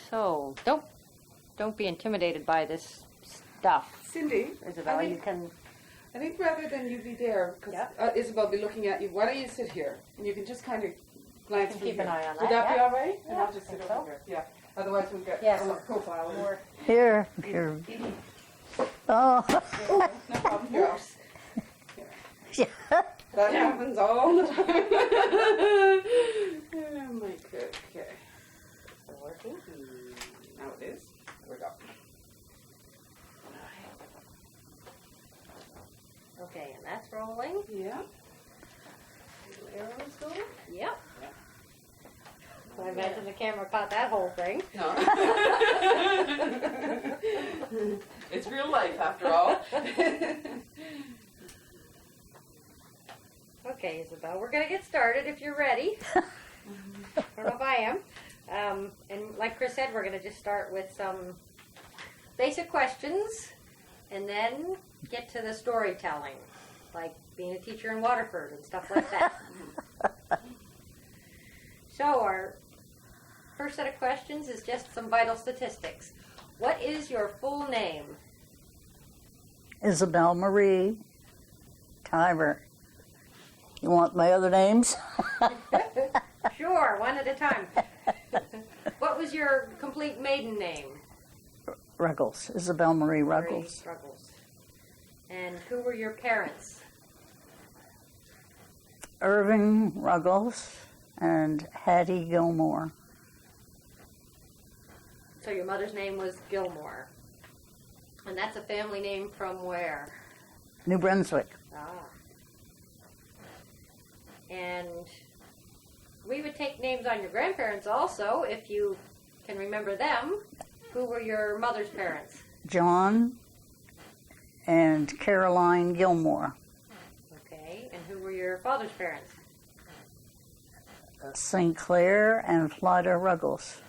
So, don't be intimidated by this stuff. Cindy, Isabel, you can... I think rather than you be there, because Isabel be looking at you, why don't you sit here? And you can just kind of glance through keep here. an eye on that. Would that be all right? Yeah, And I'll just sit over here. Yeah. Otherwise we'll get a profile. Or Here. Oh. no problem. Here. Yeah. That happens all the time. Oh my God. Okay. Is it working? Now it is. Here we go. Okay, and that's rolling. Yeah. The arrows go. Yep. So I imagine the camera caught that whole thing. No. It's real life after all. Okay, Isabel, we're going to get started if you're ready. I don't know if I am. And like Chris said, we're going to just start with some basic questions and then get to the storytelling, like being a teacher in Waterford and stuff like that. So our first set of questions is just some vital statistics. What is your full name? Isabel Marie Tibert. You want my other names? Sure, one at a time. What was your complete maiden name? Ruggles. Isabel Marie Ruggles. Ruggles. And who were your parents? Irving Ruggles and Hattie Gilmore. So your mother's name was Gilmore. And that's a family name from where? New Brunswick. Ah. And we would take names on your grandparents also, if you can remember them. Who were your mother's parents? John and Caroline Gilmore. Okay. And who were your father's parents? Sinclair and Flida Ruggles.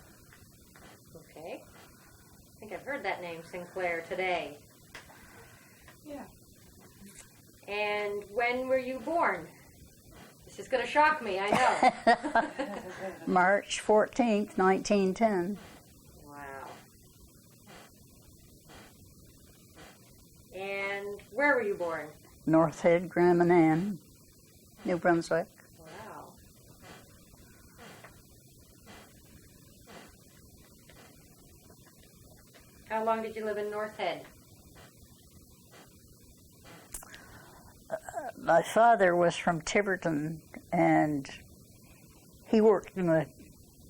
Okay. I think I've heard that name, Sinclair, today. Yeah. And when were you born? This is going to shock me, I know. March 14th, 1910. Wow. And where were you born? North Head, Grand Manan, New Brunswick. Wow. How long did you live in North Head? My father was from Tiverton, and he worked in a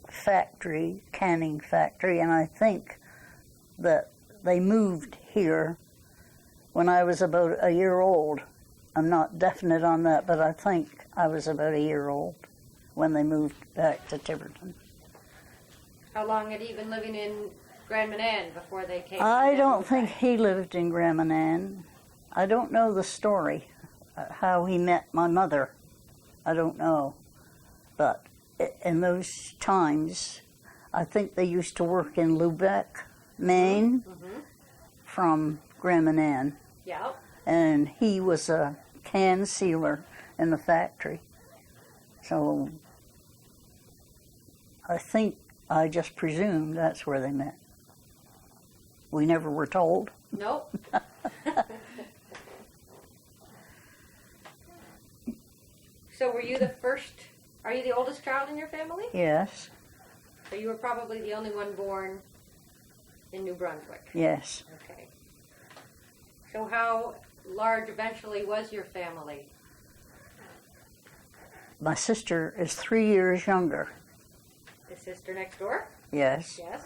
factory, canning factory, and I think that they moved here when I was about a year old. I'm not definite on that, but I think I was about a year old when they moved back to Tiverton. How long had he been living in Grand Manan before they came? I don't think he lived in Grand Manan. I don't know the story, how he met my mother. I don't know. But in those times, I think they used to work in Lubec, Maine, from Grand Manan. Yeah. And he was a can sealer in the factory. So I think, I just presume that's where they met. We never were told. Nope. So were you the first, are you the oldest child in your family? Yes, So you were probably the only one born in New Brunswick. yes. Okay. So how large eventually was your family? My sister is 3 years younger. The sister next door? Yes. Yes.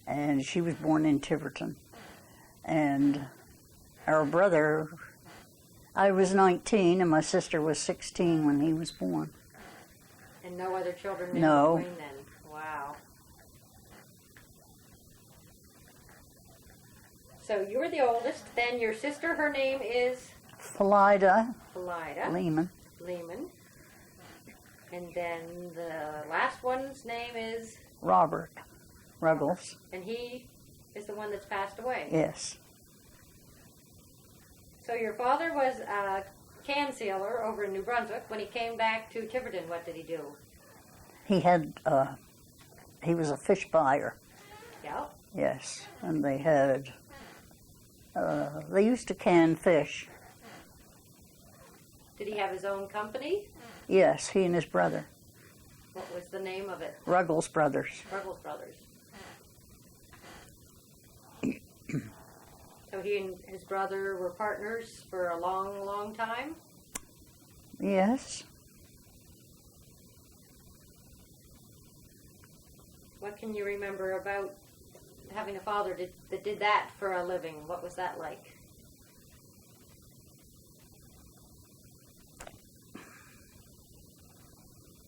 And she was born in Tiverton. And our brother, I was 19 and my sister was 16 when he was born. And no other children in No. between then? Wow. So you were the oldest. Then your sister, her name is? Philida Philida Lehman. Lehman. And then the last one's name is? Robert Ruggles. And he is the one that's passed away. Yes. So your father was a can sealer over in New Brunswick. When he came back to Tiverton, what did he do? He had he was a fish buyer. Yeah. Yes, and they had, they used to can fish. Did he have his own company? Yes, he and his brother, What was the name of it? Ruggles Brothers. Ruggles Brothers. So he and his brother were partners for a long, long time? Yes. What can you remember about having a father that did that for a living? What was that like?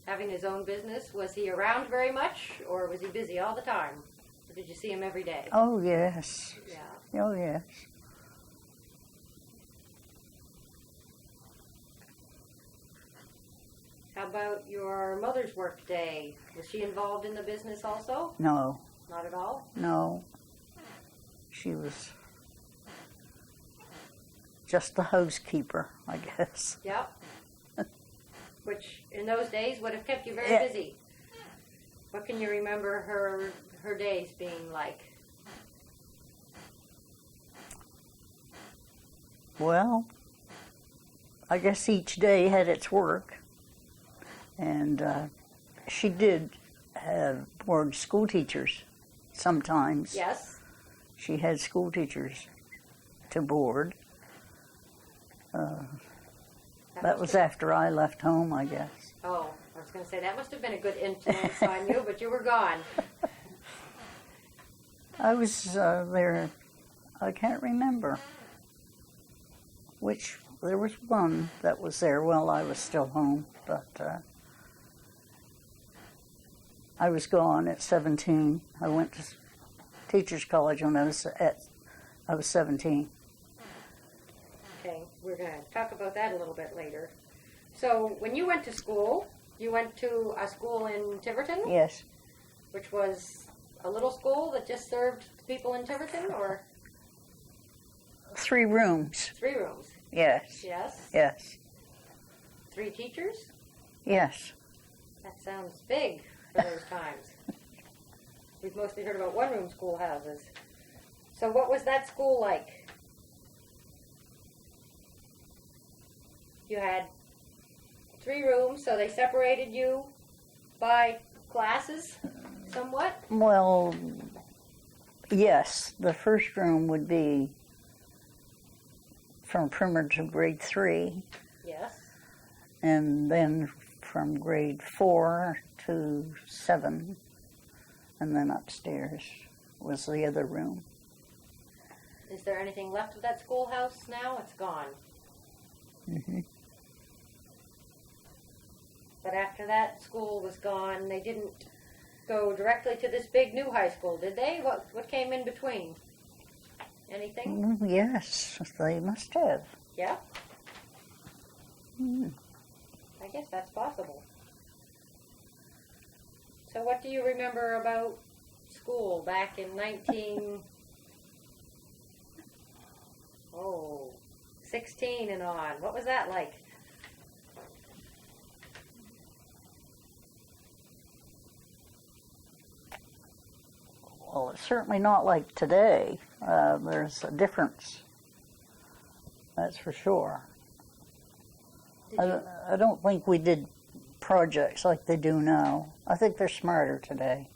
Having his own business, was he around very much, or was he busy all the time? Or did you see him every day? Oh, yes. Yeah. Oh, yes. How about your mother's work day? Was she involved in the business also? No, Not at all? no. She was just the housekeeper, I guess. Yep. Which in those days would have kept you very Yeah. busy. What can you remember her days being like? Well, I guess each day had its work. And she did have board school teachers sometimes. Yes. She had school teachers to board. That was after I left home, I guess. Oh, I was going to say that must have been a good influence on you, but you were gone. I was there, I can't remember which, there was one that was there while I was still home, but I was gone at 17. I went to teacher's college when I was 17. Okay, we're going to talk about that a little bit later. So when you went to school, you went to a school in Tiverton? Yes. Which was a little school that just served people in Tiverton, or 3 rooms. 3 rooms? Yes. Yes. Yes. 3 teachers? Yes. That sounds big for those times. We've mostly heard about one-room schoolhouses. So what was that school like? You had 3 rooms, so they separated you by classes somewhat? Well, yes. The first room would be from primer to grade 3, Yes. and then from grade 4 to 7, and then upstairs was the other room. Is there anything left of that schoolhouse now? It's gone. Hmm. But after that school was gone, they didn't go directly to this big new high school, did they? What came in between? Anything? Yes, they must have. Yeah, Mm. I guess that's possible. So what do you remember about school back in 16 and on? What was that like? Well, it's certainly not like today. There's a difference. That's for sure. I don't think we did projects like they do now. I think they're smarter today.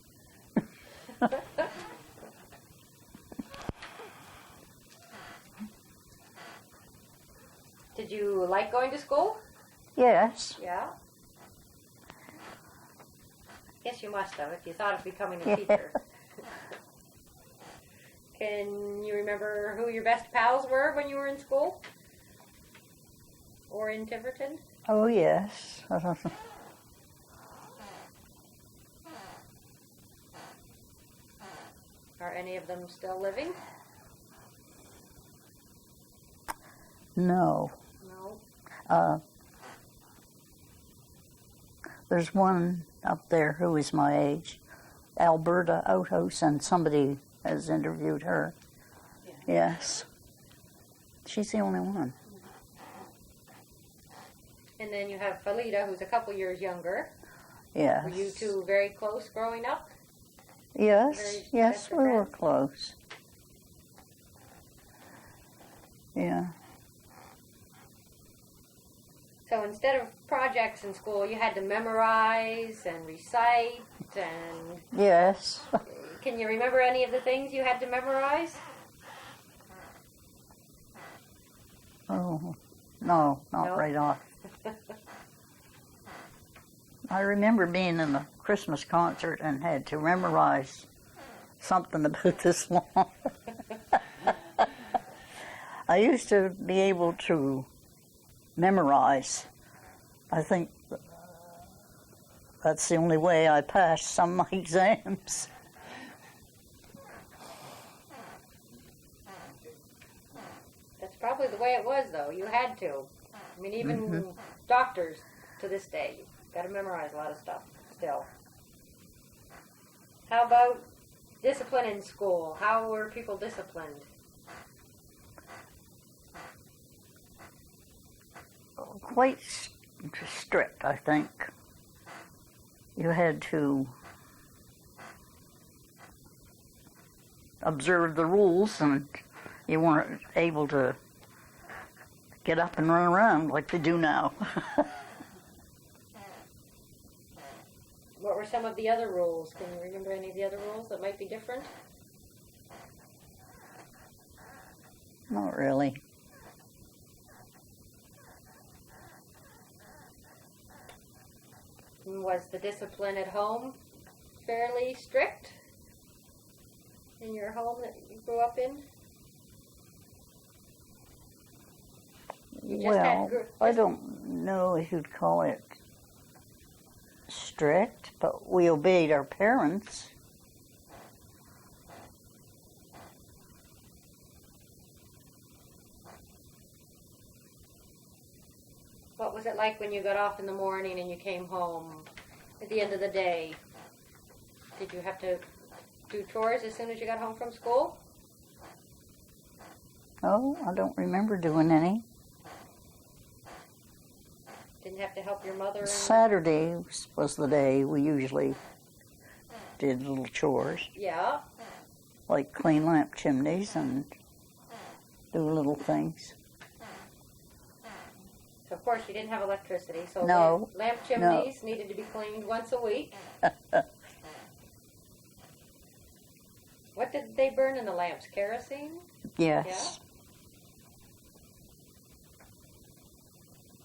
Did you like going to school? Yes. Yeah. Guess you must have if you thought of becoming a teacher. Can you remember who your best pals were when you were in school? Or in Tiverton? Oh, yes. Are any of them still living? No. No. There's one up there who is my age, Alberta Outhouse, and somebody has interviewed her. Yeah. Yes. She's the only one. And then you have Felida, who's a couple years younger. Yes. Were you two very close growing up? Yes, Very yes, best of we were friends? close. Yeah. So instead of projects in school, you had to memorize and recite, and Yes. can you remember any of the things you had to memorize? Oh, no, not No? right off. I remember being in a Christmas concert and had to memorize something about this long. I used to be able to memorize. I think that's the only way I passed some of my exams. That's probably the way it was, though. You had to. I mean, even doctors to this day, you've got to memorize a lot of stuff still. How about discipline in school? How were people disciplined? Quite strict, I think. You had to observe the rules, and you weren't able to get up and run around like they do now. What were some of the other rules? Can you remember any of the other rules that might be different? Not really. Was the discipline at home fairly strict in your home that you grew up in? You just had Well, I don't know if you'd call it strict, but we obeyed our parents. What was it like when you got off in the morning and you came home at the end of the day? Did you have to do chores as soon as you got home from school? Oh, I don't remember doing any. Didn't have to help your mother? Saturday was the day we usually did little chores, Yeah. like clean lamp chimneys and do little things. So of course you didn't have electricity, so No. lamp chimneys needed to be cleaned once a week. What did they burn in the lamps? Kerosene? Yes.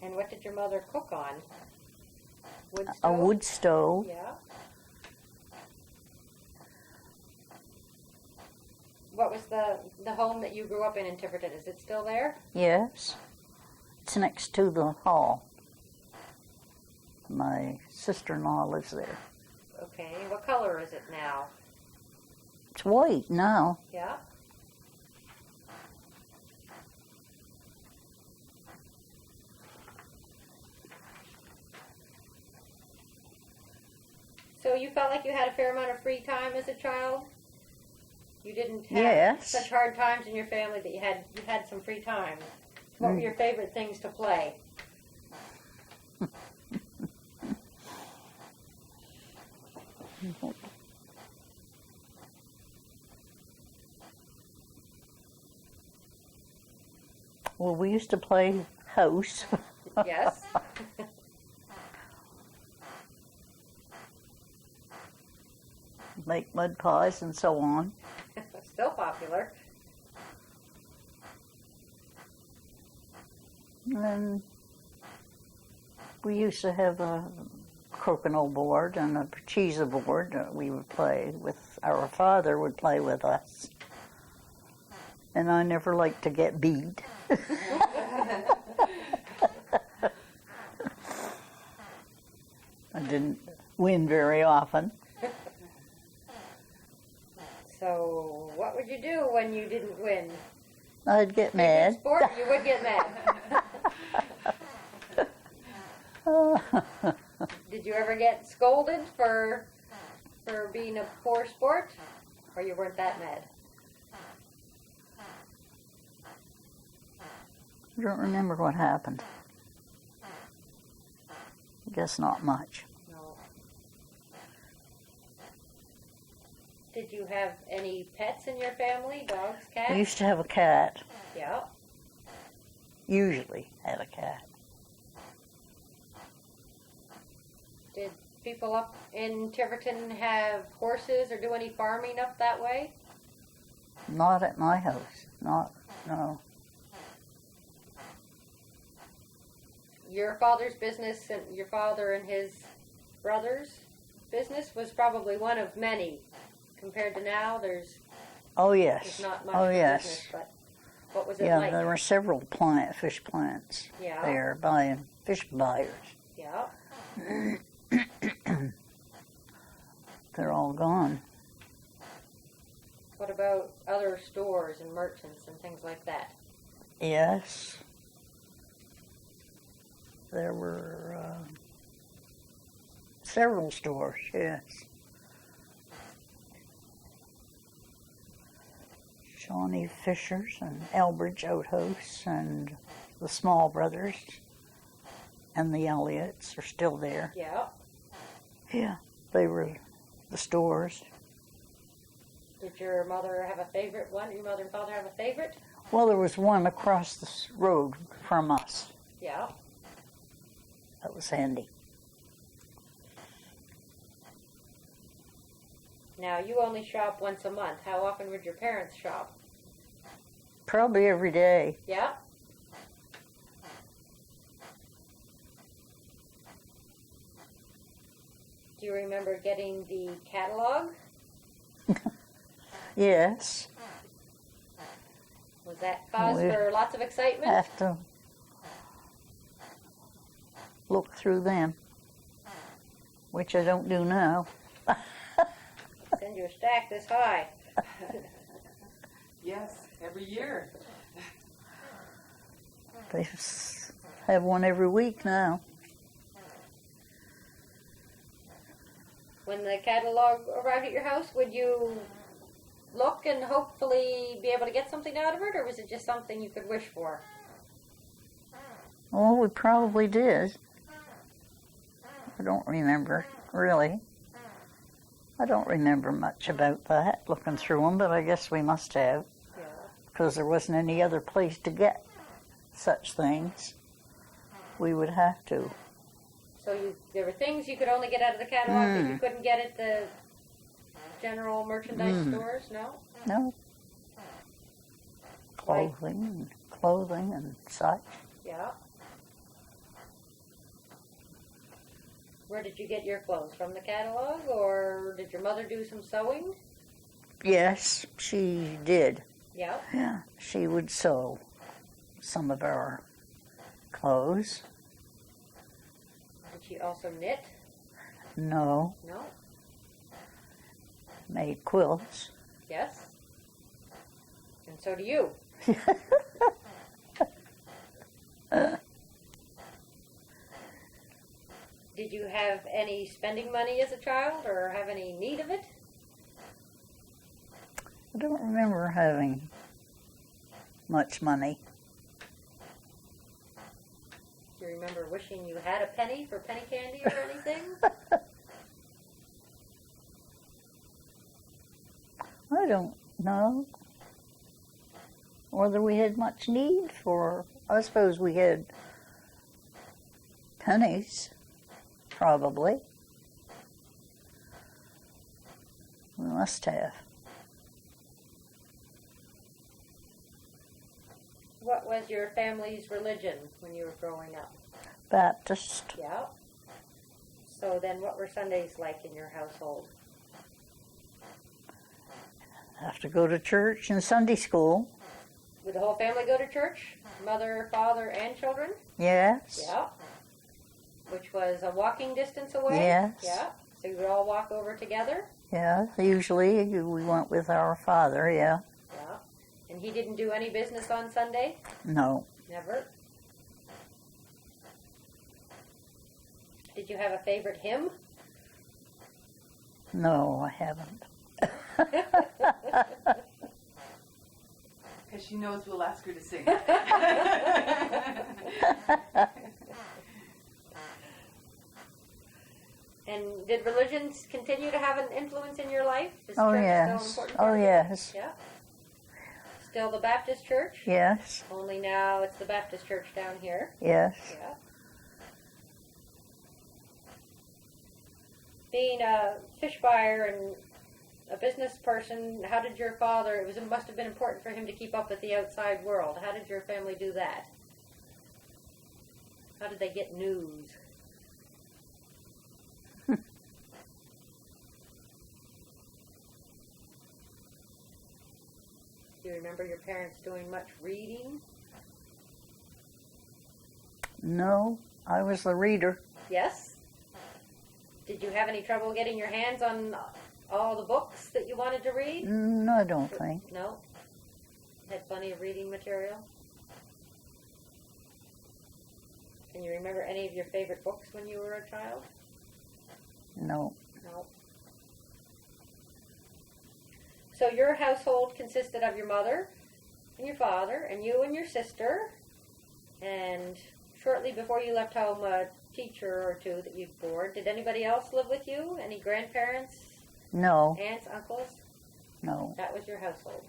And what did your mother cook on? Wood A stove? wood stove. Yeah. What was the home that you grew up in Tiverton? Is it still there? Yes. It's next to the hall. My sister-in-law lives there. Okay. What color is it now? It's white now. Yeah. So you felt like you had a fair amount of free time as a child? You didn't have Yes. such hard times in your family that you had some free time. What were your favorite things to play? Well, we used to play house. Yes. Make mud pies and so on. Still popular. And then we used to have a crokinole board and a cheesa board that we would play with. Our father would play with us. And I never liked to get beat. I didn't win very often. So what would you do when you didn't win? I'd get In mad. sport, you would get mad. Did you ever get scolded for being a poor sport? Or you weren't that mad? I don't remember what happened. I guess not much. No. Did you have any pets in your family? Dogs, We cats? used to have a cat. Yeah. Usually had a cat. Did people up in Tiverton have horses or do any farming up that way? Not at my house. No. Your father's business and your father and his brother's business was probably one of many. Compared to now, there's Oh, yes. not much Oh, for yes. business, but what was it Yeah, like? there were several fish plants Yeah. there buying fish buyers. Yeah. They're all gone. What about other stores and merchants and things like that? Yes. There were several stores, yes. Shawnee Fishers and Elbridge Outhouse and the Small Brothers and the Elliots are still there. Yeah. Yeah, they were the stores. Did your mother have a favorite one? Your mother and father have a favorite? Well, there was one across the road from us. Yeah. That was handy. Now, you only shop once a month. How often would your parents shop? Probably every day. Yeah. Do you remember getting the catalog? Yes. Was that cause We- for lots of excitement? Have to look through them, which I don't do now. Send you a stack this high. Yes, every year. They have one every week now. When the catalog arrived at your house, would you look and hopefully be able to get something out of it, or was it just something you could wish for? Oh, we probably did. I don't remember, really. I don't remember much about that, looking through them, but I guess we must have, Yeah. because there wasn't any other place to get such things. We would have to. So there were things you could only get out of the catalog that you couldn't get at the general merchandise stores? No? No. Clothing and such. Yeah. Where did you get your clothes? From the catalog, or did your mother do some sewing? Yes, she did. Yeah. Yeah, she would sew some of our clothes. Did she also knit? No, No. made quilts. Yes. And so do you. Did you have any spending money as a child, or have any need of it? I don't remember having much money. Do you remember wishing you had a penny for penny candy or anything? I don't know whether we had much need for. I suppose we had pennies, probably. We must have. What was your family's religion when you were growing up? Baptist. Yeah. So then what were Sundays like in your household? Have to go to church and Sunday school. Would the whole family go to church? Mother, father, and children? Yes. Yeah. Which was a walking distance away? Yes. Yeah. So you would all walk over together? Yeah, usually we went with our father, yeah. Yeah. And he didn't do any business on Sunday? No. Never. Did you have a favorite hymn? No, I haven't. Because she knows we'll ask her to sing. And did religions continue to have an influence in your life? Is Oh, church yes. still an important Oh, part of it? yes. Yeah. Still the Baptist church? Yes. Only now it's the Baptist church down here. Yes. Yeah. Being a fish buyer and a business person, how did your father, it must have been important for him to keep up with the outside world. How did your family do that? How did they get news? Do you remember your parents doing much reading? No, I was the reader. Yes. Did you have any trouble getting your hands on all the books that you wanted to read? No, I don't think. No? Had plenty of reading material? Can you remember any of your favorite books when you were a child? No. No. So your household consisted of your mother and your father and you and your sister, and shortly before you left home, a teacher or two that you bored. Did anybody else live with you? Any grandparents, No. aunts, uncles? No. That was your household.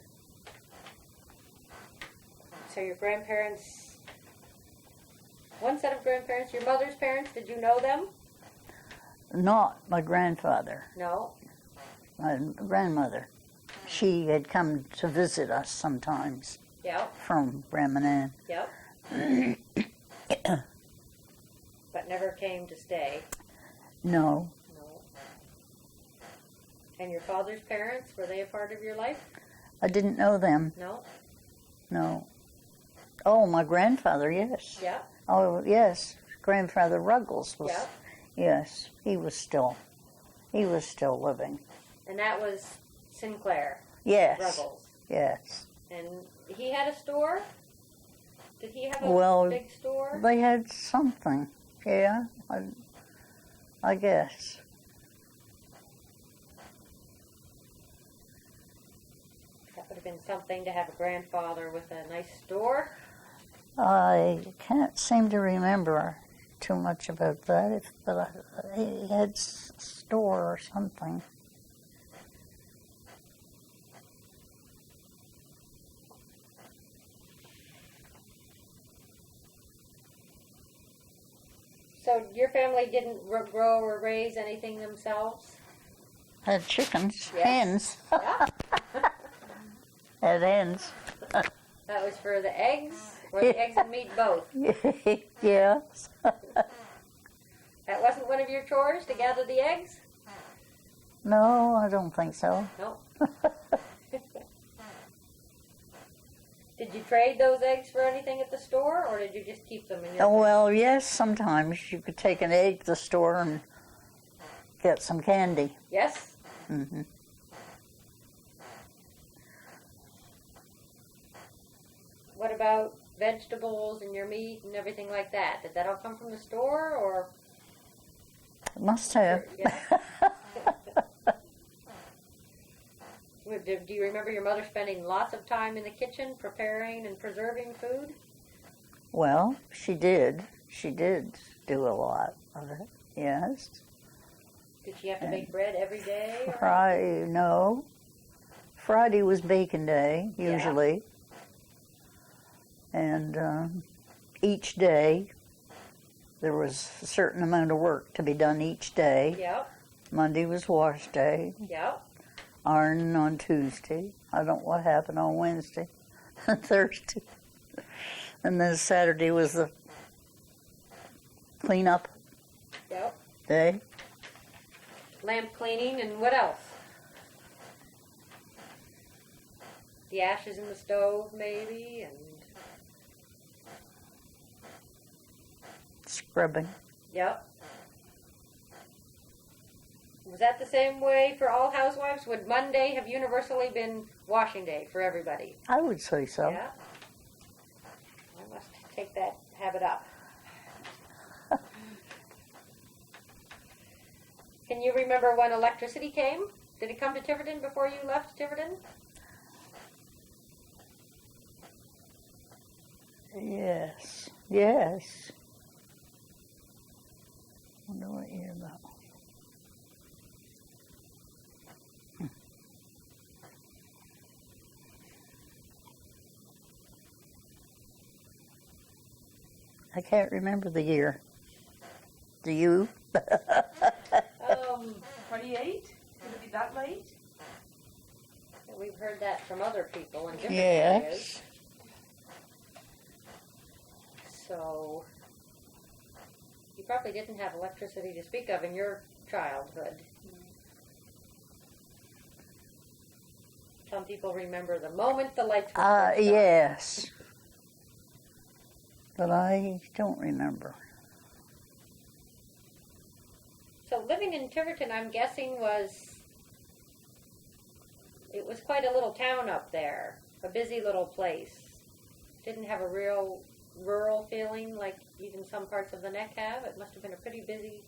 So your grandparents, one set of grandparents, your mother's parents, did you know them? Not my grandfather. No. My grandmother. She had come to visit us sometimes Yep. from Brahmanan. Yep. But never came to stay. No. No. And your father's parents, were they a part of your life? I didn't know them. No? No. Oh, my grandfather, yes. Yeah? Oh, yes. Grandfather Ruggles was. Yeah. Yes, he was still living. And that was Sinclair Yes. Ruggles. Yes. And he had a store? Did he have a Well, big store? They had something. Yeah, I guess. That would have been something to have a grandfather with a nice store. I can't seem to remember too much about that, but he had store or something. So your family didn't grow or raise anything themselves? Had chickens, Yes. hens, Yeah. had hens. That was for the eggs, or the eggs and meat both. Yes. That wasn't one of your chores to gather the eggs? No, I don't think so. No. Did you trade those eggs for anything at the store, or did you just keep them in your? Oh, well, yes, sometimes you could take an egg to the store and get some candy. Yes. Mm-hmm. What about vegetables and your meat and everything like that? Did that all come from the store, or? Must have. Yeah. Do you remember your mother spending lots of time in the kitchen preparing and preserving food? Well, she did. She did do a lot of it, yes. Did she have to bake bread every day? Or? Friday, no. Friday was baking day, usually. And each day, there was a certain amount of work to be done each day. Yep. Monday was wash day, Yep. ironing on Tuesday. I don't know what happened on Wednesday and Thursday. And then Saturday was the cleanup Yep. day. Lamp cleaning and what else? The ashes in the stove, maybe, and Scrubbing. yep. Was that the same way for all housewives? Would Monday have universally been washing day for everybody? I would say so. Yeah. I must take that habit up. Can you remember when electricity came? Did it come to Tiverton before you left Tiverton? Yes. Yes. Wonder what year that was. I can't remember the year. Do you? 28? Could it be that late? We've heard that from other people in different Yes. areas. So, you probably didn't have electricity to speak of in your childhood. Some people remember the moment the lights were switched on. Yes. But I don't remember. So living in Tiverton, I'm guessing it was quite a little town up there, a busy little place. Didn't have a real rural feeling like even some parts of the Neck have. It must have been a pretty busy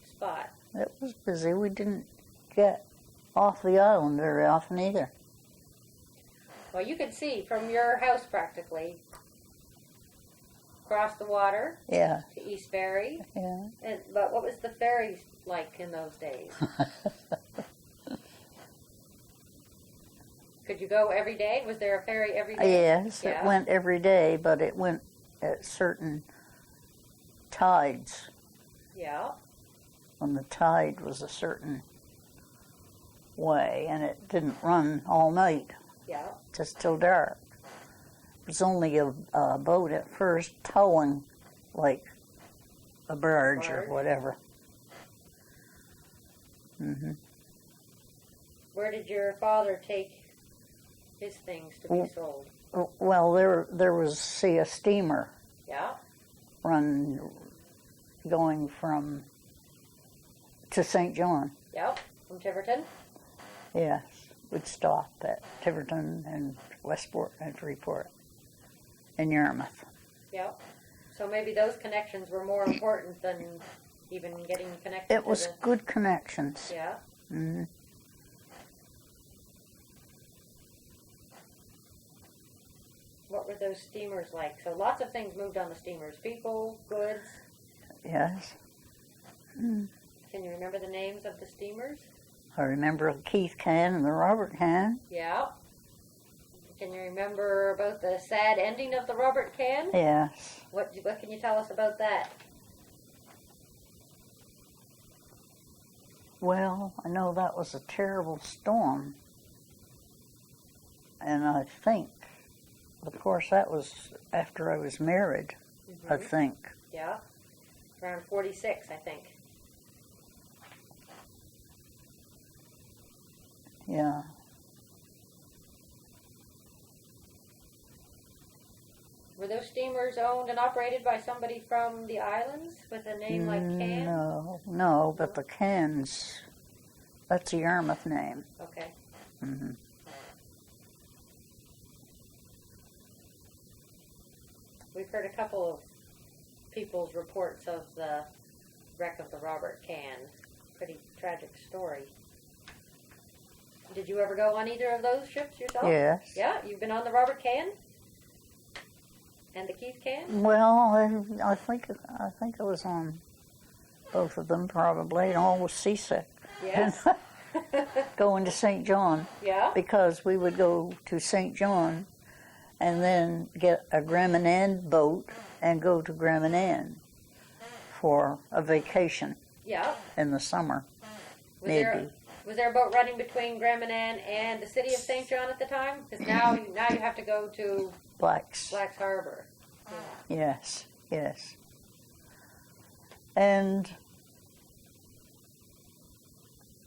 spot. It was busy. We didn't get off the island very often either. Well, you could see from your house practically across the water Yeah. to East Ferry. Yeah. But what was the ferry like in those days? Could you go every day? Was there a ferry every day? Yes, it went every day, but it went at certain tides. Yeah. When the tide was a certain way, and it didn't run all night, Yeah. just till dark. It was only a boat at first towing, like a barge or whatever. Hmm. Where did your father take his things to be sold? Well, there was, see, a steamer Yeah. going from to St. John. Yep. From Tiverton? Yes, would stop at Tiverton and Westport and Freeport and Yarmouth. Yep. So maybe those connections were more important than even getting connected It was to good connections. the... Yeah. Mm-hmm. What were those steamers like? So lots of things moved on the steamers. People, goods. Yes. Mm. Can you remember the names of the steamers? I remember the Keith can and the Robert can. Yeah. Can you remember about the sad ending of the Robert can? Yes. What can you tell us about that? Well, I know that was a terrible storm. And I think, of course, that was after I was married, I think. Yeah. Around 46, I think. Yeah. Were those steamers owned and operated by somebody from the islands with a name like Can? No, but the Cans, that's a Yarmouth name. Okay. Mm-hmm. We've heard a couple of people's reports of the wreck of the Robert Can. Pretty tragic story. Did you ever go on either of those ships yourself? Yes. Yeah, you've been on the Robert Can? And the Keith Can? Well, I think I was on both of them probably, and all was seasick. Yes. Going to St. John. Yeah? Because we would go to St. John and then get a Graminan boat and go to Graminan for a vacation Yeah. in the summer. Was there a boat running between Graminan and the city of St. John at the time? Because now you have to go to Black's Harbor. Yeah. Yes, yes. And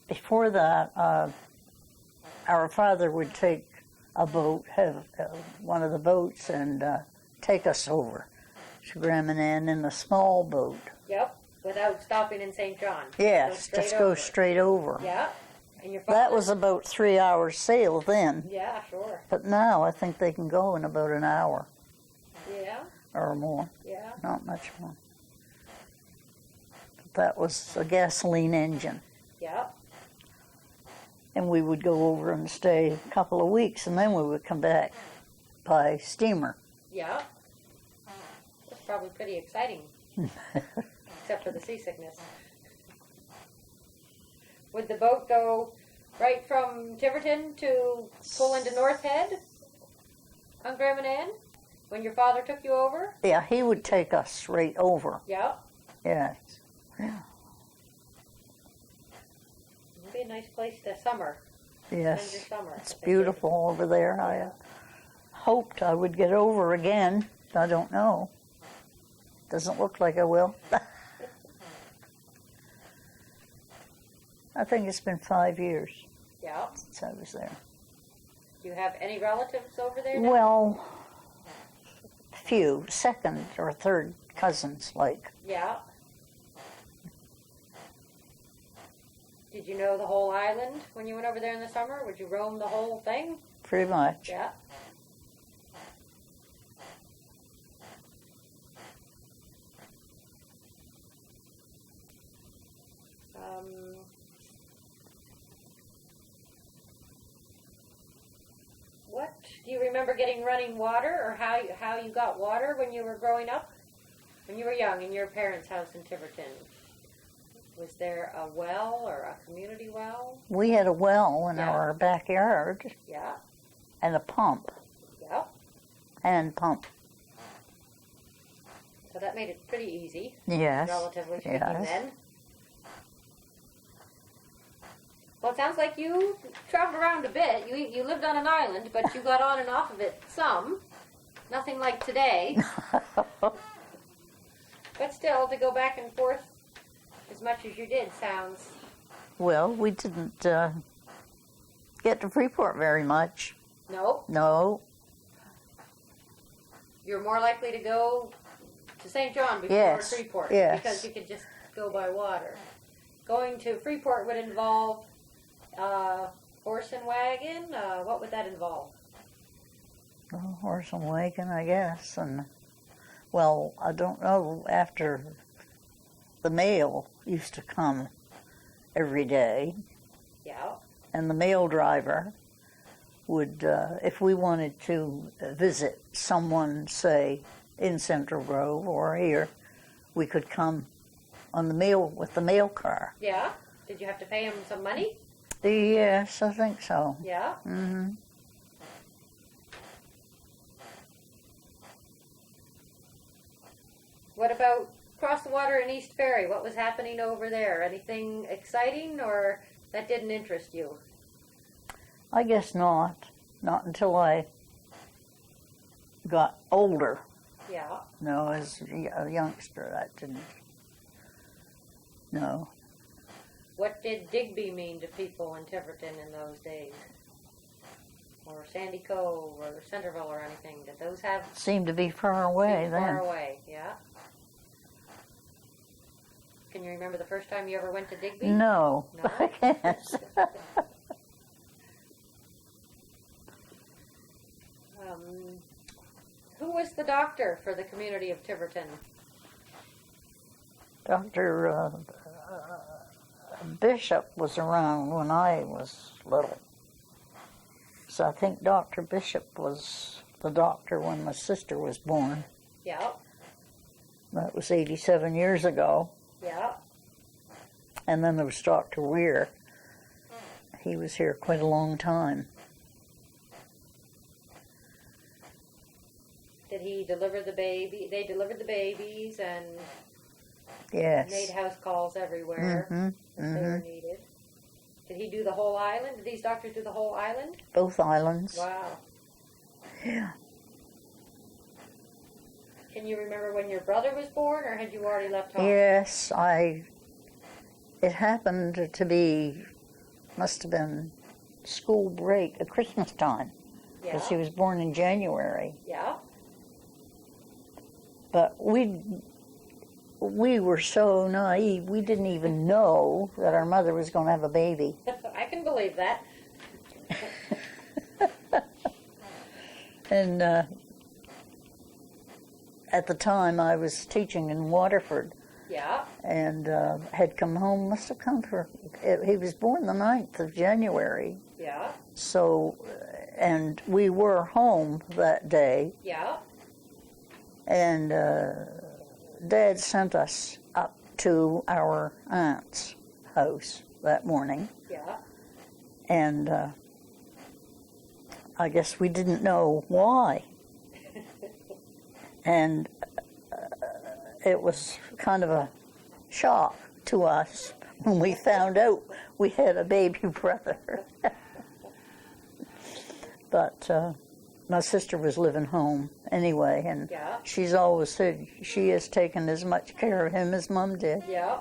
before that, our father would take a boat, have one of the boats, and take us over to Graminan in a small boat. Yep. Without stopping in St. John. Yes, just go straight over. Yeah. And your father? That was about 3 hours sail then. Yeah, sure. But now I think they can go in about an hour Yeah. or more. Yeah. Not much more. But that was a gasoline engine. Yeah. And we would go over and stay a couple of weeks, and then we would come back by steamer. Yeah. That's probably pretty exciting. Except for the seasickness. Would the boat go right from Tiverton to pull into North Head on Graminan? When your father took you over? Yeah, he would take us straight over. Yeah. Yes. Yeah. It'd be a nice place to summer. Yes. Spend your summer. It's beautiful over there. I hoped I would get over again. I don't know. Doesn't look like I will. I think it's been 5 years Yeah. since I was there. Do you have any relatives over there now? Well, few, second or third cousins, like. Yeah. Did you know the whole island when you went over there in the summer? Would you roam the whole thing? Pretty much. Yeah. What do you remember getting running water, or how you got water when you were growing up? When you were young in your parents' house in Tiverton, was there a well or a community well? We had a well in Yeah. our backyard Yeah. and a pump, Yeah. hand pump. So that made it pretty easy, Yes. relatively speaking, Yes. then. Well, it sounds like you traveled around a bit. You lived on an island, but you got on and off of it some. Nothing like today. But still, to go back and forth as much as you did sounds... Well, we didn't get to Freeport very much. No, No. you're more likely to go to St. John before Yes, Freeport. yes. Because you could just go by water. Going to Freeport would involve horse and wagon. What would that involve? A horse and wagon, I guess. And, well, I don't know, after the mail used to come every day, Yeah. and the mail driver would, if we wanted to visit someone, say, in Central Grove or here, we could come on the mail with the mail car. Yeah. Did you have to pay him some money? Yes, I think so. Yeah. Mm-hmm. What about across the water in East Ferry? What was happening over there? Anything exciting, or that didn't interest you? I guess not. Not until I got older. Yeah. No, as a youngster, that didn't. No. What did Digby mean to people in Tiverton in those days? Or Sandy Cove or Centerville or anything? Did those have Seemed to be far away then. far away? Yeah. Can you remember the first time you ever went to Digby? No, No? I can't. Who was the doctor for the community of Tiverton? Dr. Bishop was around when I was little. So I think Dr. Bishop was the doctor when my sister was born. Yeah. That was 87 years ago. Yeah. And then there was Dr. Weir. He was here quite a long time. Did he deliver the baby? They delivered the babies and Yes. made house calls everywhere Mm-hmm. if they were needed. Did he do the whole island? Did these doctors do the whole island? Both islands. Wow. Yeah. Can you remember when your brother was born, or had you already left home? Yes, it happened to be, must have been school break, at Christmas time, Yeah. because he was born in January. Yeah. But we were so naive, we didn't even know that our mother was going to have a baby. I can believe that. And at the time I was teaching in Waterford Yeah. and had come home, must have come for, he was born the 9th of January. Yeah. So, and we were home that day, Yeah. and Dad sent us up to our aunt's house that morning, Yeah. and I guess we didn't know why. And it was kind of a shock to us when we found out we had a baby brother. But my sister was living home anyway, and Yeah. she's always said she has taken as much care of him as Mom did. Yeah.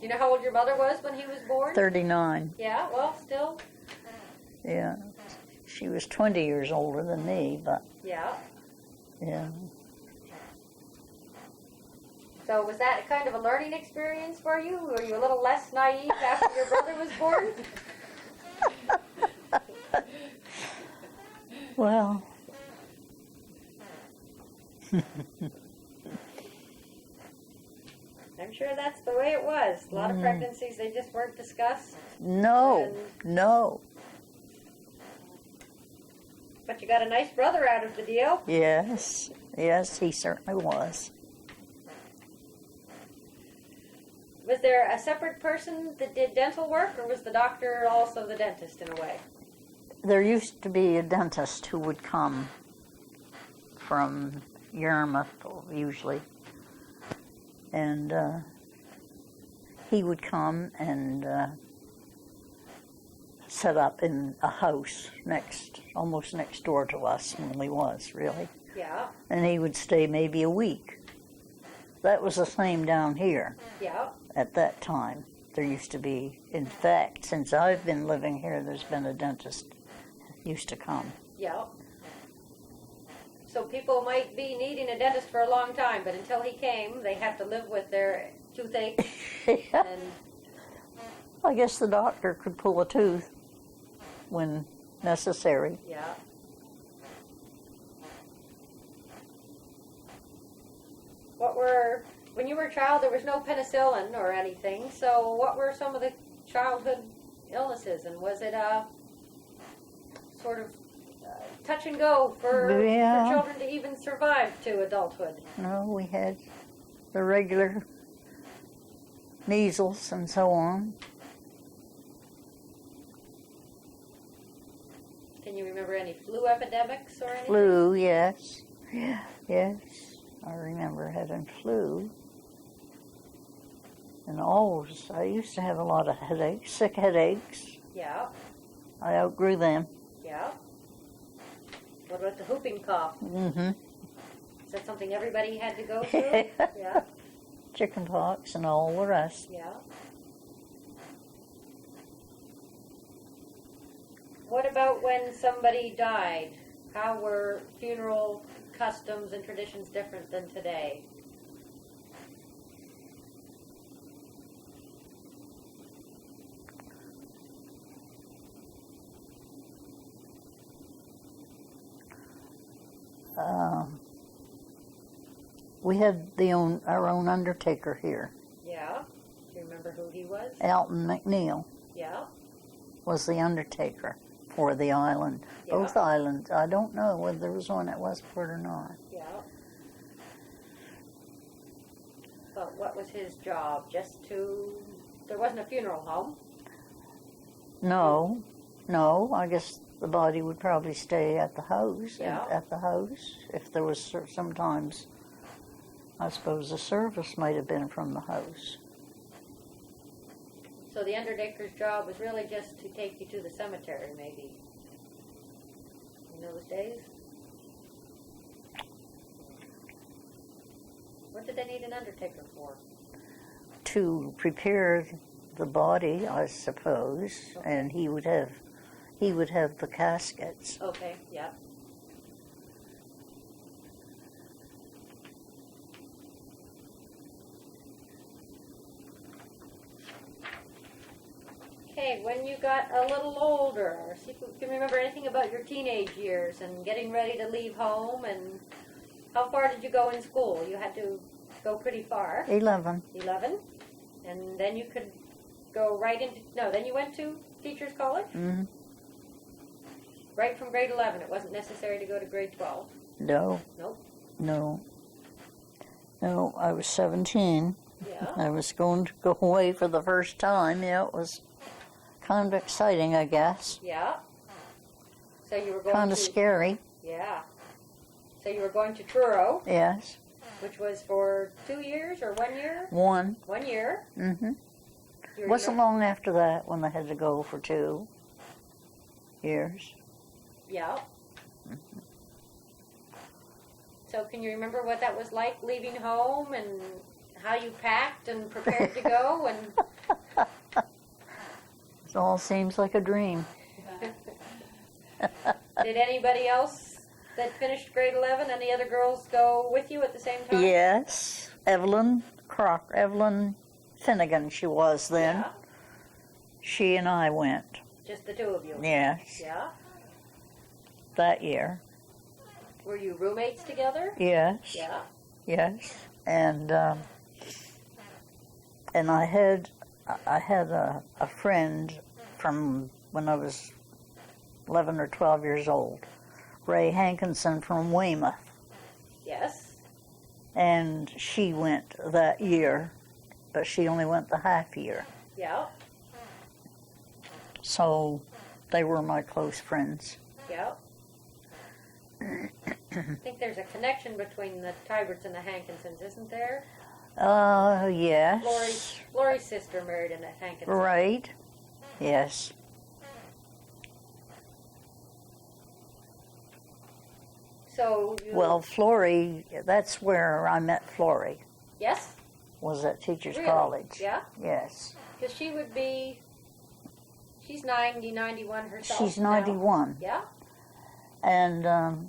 You know how old your mother was when he was born? 39. Yeah, well, still. Yeah. She was 20 years older than me, but Yeah. yeah. So was that kind of a learning experience for you? Were you a little less naive after your brother was born? Well, I'm sure that's the way it was. A lot of pregnancies, they just weren't discussed. no, no. But you got a nice brother out of the deal. Yes, yes, he certainly was. Was there a separate person that did dental work, or was the doctor also the dentist in a way? There used to be a dentist who would come from Yarmouth, usually, and he would come and set up in a house almost next door to us when we was, really. Yeah, And he would stay maybe a week. That was the same down here yeah. at that time. There used to be, in fact, since I've been living here, there's been a dentist used to come. Yeah. So people might be needing a dentist for a long time, but until he came, they have to live with their toothache. And I guess the doctor could pull a tooth when necessary. yeah. When you were a child, there was no penicillin or anything, so what were some of the childhood illnesses, and was it sort of touch and go for children to even survive to adulthood? No, we had the regular measles and so on. Can you remember any flu epidemics or anything? Flu, yes. Yes, I remember having flu. And always, I used to have a lot of headaches, sick headaches. Yeah, I outgrew them. yeah. What about the whooping cough? Mm-hmm. Is that something everybody had to go through? Yeah, Chicken pox and all the rest. yeah. What about when somebody died? How were funeral customs and traditions different than today? We had our own undertaker here. Yeah. Do you remember who he was? Alton McNeil Yeah. was the undertaker for the island. Yeah. Both islands. I don't know whether there was one at Westport or not. Yeah. But what was his job? There wasn't a funeral home. No, I guess the body would probably stay at the house. Yeah. At the house. If there was sometimes, I suppose the service might have been from the house. So the undertaker's job was really just to take you to the cemetery, maybe, in those days? What did they need an undertaker for? To prepare the body, I suppose, Okay. and he would have the caskets. Okay, yeah. Okay, when you got a little older, see if you can remember anything about your teenage years and getting ready to leave home, and how far did you go in school? You had to go pretty far. 11. 11. And then you could go right into, then you went to teacher's college? Mm-hmm. Right from grade 11. It wasn't necessary to go to grade 12. No. Nope. No, I was 17. Yeah. I was going to go away for the first time. Yeah, it was kind of exciting, I guess. Yeah. So you were going Kind of scary. Yeah. So you were going to Truro, Yes. which was for 2 years or 1 year? 1. 1 year. Mm-hmm. You were Wasn't long after that when I had to go for 2 years. Yeah. So can you remember what that was like leaving home and how you packed and prepared to go? And It all seems like a dream. did anybody else that finished grade 11, any other girls go with you at the same time? Yes. Evelyn Finnegan, she was then. Yeah. She and I went. Just the two of you? Yes. Yeah. That year. Were you roommates together? Yes. Yeah. Yes. And I had a friend from when I was 11 or 12 years old, Ray Hankinson from Weymouth, Yes. and she went that year, but she only went the half year. Yeah. So they were my close friends. Yeah. I think there's a connection between the Tiberts and the Hankinsons, isn't there? Yes. Lori's sister married a Hankinson. Right. Yes. So you... Well, Flory, that's where I met Flory, Yes? was at Teachers Really? College. Yeah? Yes. Because she would be... She's 90, 91 herself She's now. 91. Yeah? And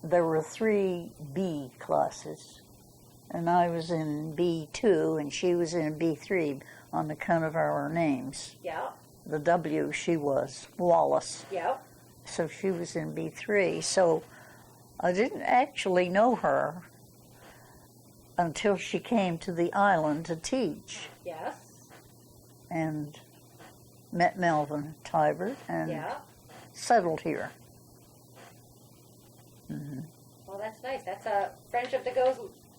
there were 3 B classes. And I was in B2 and she was in B3 on account of our names. Yeah. The W she was, Wallace. Yeah. So she was in B3. So I didn't actually know her until she came to the island to teach Yes. and met Melvin Tibert and Yeah. settled here. Mm-hmm. Well, that's nice. That's a friendship that goes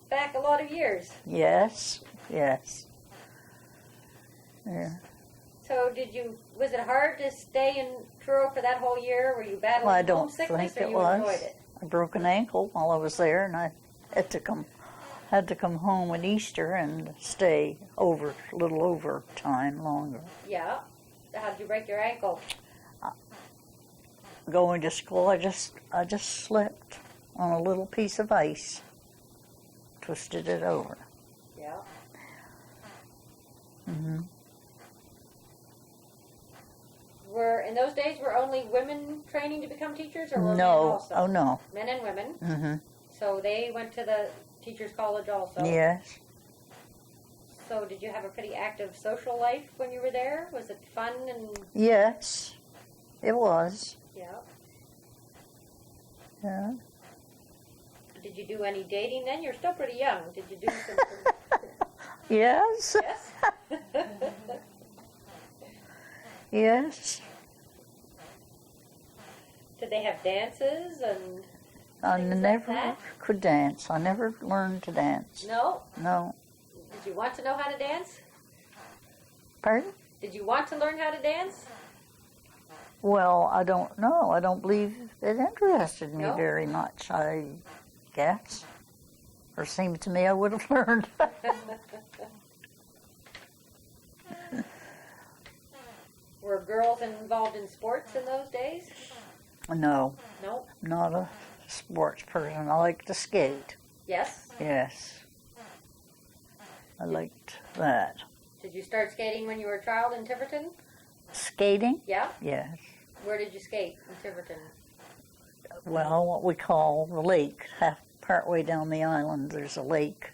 back a lot of years. Yes, yes. Yeah. So was it hard to stay in Truro for that whole year? Were you battling Well, I don't homesickness think or it you was. enjoyed it? I broke an ankle while I was there, and I had to come home at Easter and stay a little over time longer. Yeah. How did you break your ankle? Going to school, I just slipped on a little piece of ice, twisted it over. Yeah. Mm-hmm. In those days, were only women training to become teachers, or were men No, also? oh no. Men and women. Mm-hmm. So they went to the teachers' college also. Yes. So did you have a pretty active social life when you were there? Was it fun and Yes, it was. yeah? Yeah. Did you do any dating then? You're still pretty young. Did you do some? Yes. Yes. Yes. Did they have dances and? I Things like never that? could dance. I never learned to dance. No. No. Did you want to know how to dance? Pardon? Did you want to learn how to dance? Well, I don't know. I don't believe it interested me No? very much, I guess. Or seemed to me I would have learned. Were girls involved in sports in those days? No, No. not a sports person. I like to skate. Yes. Yes. I liked that. Did you start skating when you were a child in Tiverton? Skating? Yeah. Yes. Where did you skate in Tiverton? Well, what we call the lake. Partway down the island, there's a lake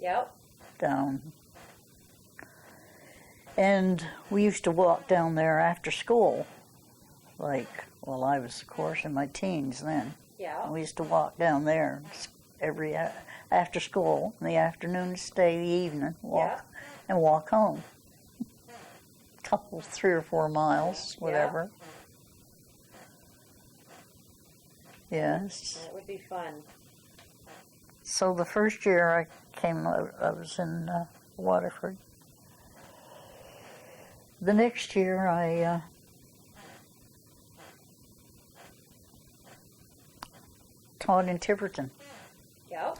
Yep. down. And we used to walk down there after school. Well, I was, of course, in my teens then. Yeah. We used to walk down there every after school in the afternoon, stay the evening, and walk home. Couple, 3 or 4 miles, whatever. Yes. That would be fun. So the first year I was in Waterford. The next year taught in Tiverton. Yep.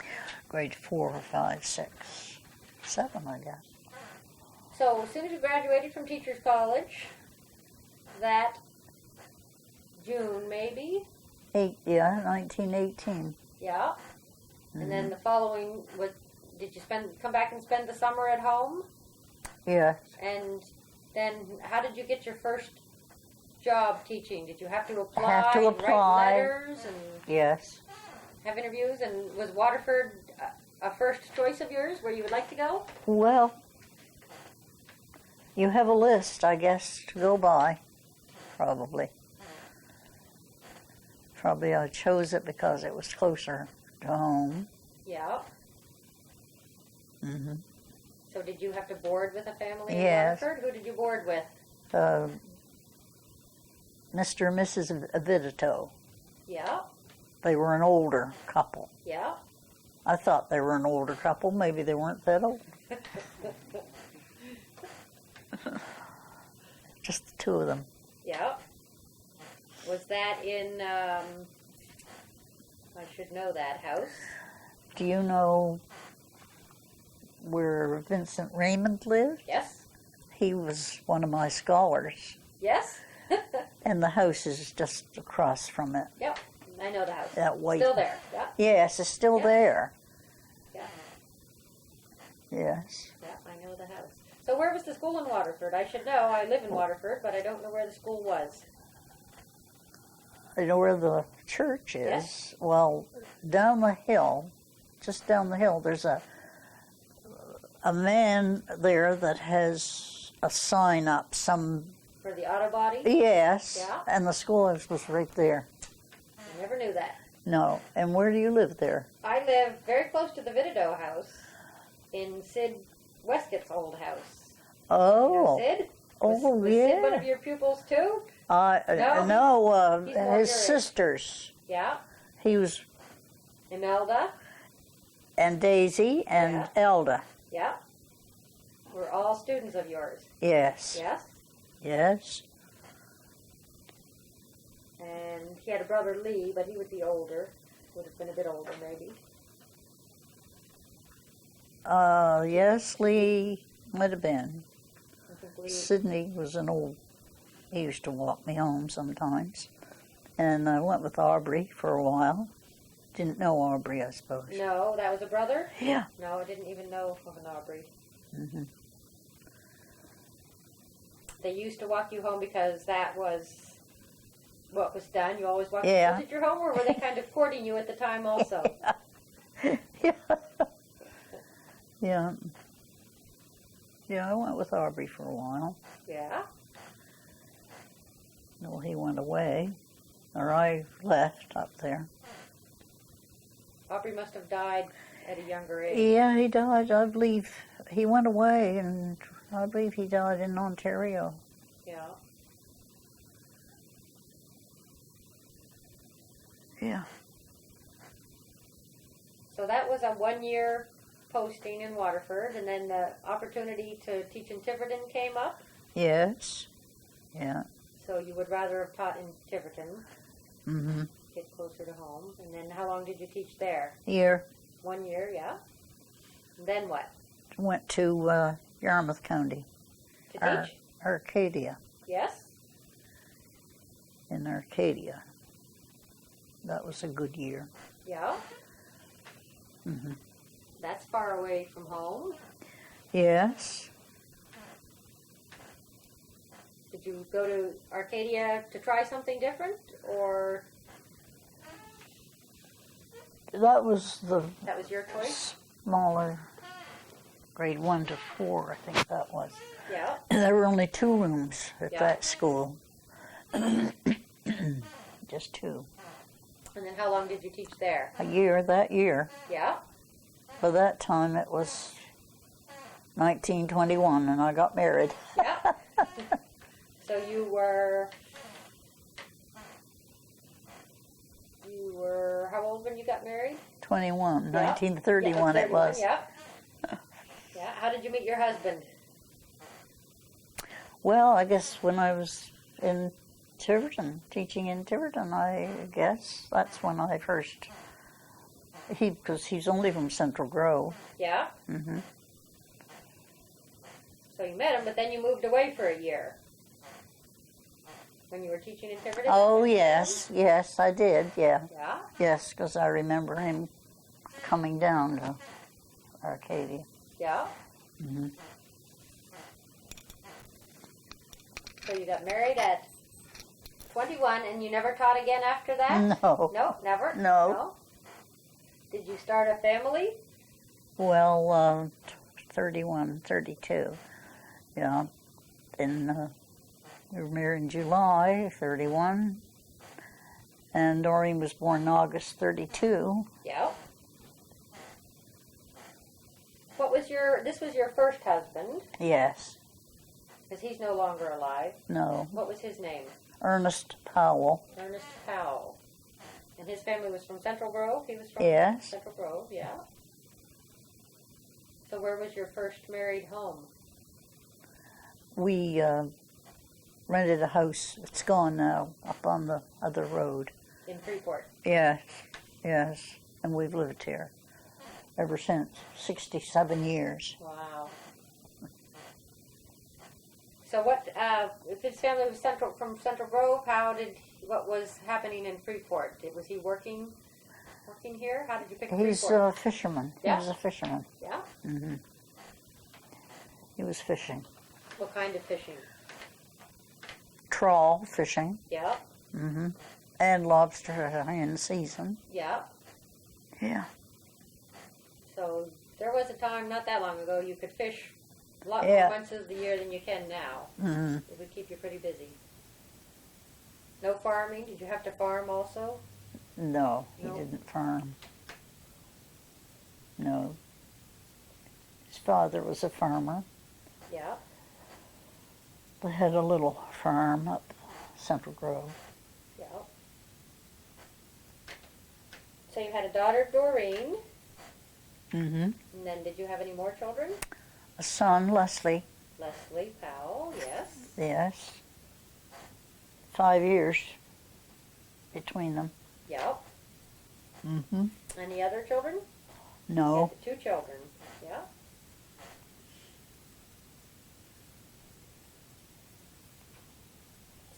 Grade 4, 5, 6, 7, I guess. So as soon as you graduated from Teachers College, that June maybe? 1918. Yeah. And then the following, did you come back and spend the summer at home? Yes. And then how did you get your first job teaching? Did you have to apply? Have to and apply. write letters and Yes. have interviews? And was Waterford a first choice of yours where you would like to go? Well, you have a list, I guess, to go by, probably. Probably I chose it because it was closer to home. Yeah. Hmm. So did you have to board with a family in Yes. Waterford? Who did you board with? Mr. and Mrs. Avidito. Yeah. They were an older couple. Yeah. I thought they were an older couple. Maybe they weren't that old. Just the two of them. Yeah. Was that in, I should know that house. Do you know where Vincent Raymond lived? Yes. He was one of my scholars. Yes. And the house is just across from it. Yep. I know the house. That white. Still there. Yeah. Yes, it's still Yeah. there. Yeah. Yes. Yeah. I know the house. So where was the school in Waterford? I should know. I live in Waterford, but I don't know where the school was. You know where the church is? Yes. Well, down the hill, just down the hill, there's a man there that has a sign up. For the auto body? Yes. Yeah. And the school was right there. I never knew that. No. And where do you live there? I live very close to the Vitado house in Sid Westcott's old house. Oh. You know Sid? Oh, was yeah. Sid one of your pupils too? No, he's more his your age. sisters. Yeah. He was, Imelda? and Daisy and Yeah. Elda. Yeah. We're all students of yours. Yes. Yes? Yes. And he had a brother Lee, but he would be older. Would have been a bit older maybe. Yes, Lee might have been. I think Lee. Sidney was he used to walk me home sometimes. And I went with Aubrey for a while. Didn't know Aubrey, I suppose. No, that was a brother? Yeah. No, I didn't even know of an Aubrey. Hmm. They used to walk you home because that was what was done. You always walked Yeah. at your home, or were they kind of courting you at the time also? Yeah. Yeah. Yeah, I went with Aubrey for a while. Yeah. Well, he went away, or I left up there. Aubrey must have died at a younger age. Yeah, he died. I believe he went away, and I believe he died in Ontario. Yeah. Yeah. So that was a 1-year posting in Waterford, and then the opportunity to teach in Tiverton came up. Yes. Yeah. So you would rather have taught in Tiverton, Mm-hmm. get closer to home. And then how long did you teach there? Here. 1 year, yeah. And then what? Went to Yarmouth County, To teach? Arcadia, Yes. in Arcadia. That was a good year. Yeah. Mm-hmm. That's far away from home. Yes. Did you go to Arcadia to try something different, or That was the that was your choice? smaller, grade 1 to 4, I think that was. Yeah. There were only 2 rooms at Yeah. that school. Just 2. And then how long did you teach there? A year, that year. Yeah. By that time it was 1921 and I got married. Yeah. So you were how old when you got married? 21, Yeah. 1931 Yeah, it was. Yeah. Yeah. How did you meet your husband? Well, I guess when I was in Tiverton, teaching in Tiverton, I guess that's when I first Because he's only from Central Grove. Yeah? Hmm. So you met him, but then you moved away for a year. When you were teaching in Tiverton? Oh, yes, I did, yeah. Yeah? Yes, because I remember him coming down to Arcadia. Yeah? Hmm. So you got married at 21 and you never taught again after that? No. No, never? No. Did you start a family? Well, 31, 32. Yeah. And we were married in July, 31. And Doreen was born in August, 32. Yeah. This was your first husband, Yes. because he's no longer alive. No. What was his name? Ernest Powell. Ernest Powell. And his family was from Central Grove? He was from Yes. Central Grove, yeah. So where was your first married home? We rented a house. It's gone now, up on the other road. In Freeport. Yes. And we've lived here ever since, 67 years. Wow. So what, if his family was from Central Grove, what was happening in Freeport? Was he working here? How did you pick He's Freeport? a fisherman. Yeah? He was a fisherman. Yeah? Hmm. He was fishing. What kind of fishing? Trawl fishing. Yeah? Hmm. And lobster in season. Yeah. Yeah. So there was a time not that long ago you could fish a lot Yeah. more months of the year than you can now. Hmm. It would keep you pretty busy. No farming? Did you have to farm also? No, he No? didn't farm. No. His father was a farmer. Yeah. They had a little farm up Central Grove. Yeah. So you had a daughter, Doreen, Hmm. and then did you have any more children? A son, Leslie. Leslie Powell, yes. Yes. 5 years between them. Yep. Hmm. Any other children? No. You had 2 children. Yeah.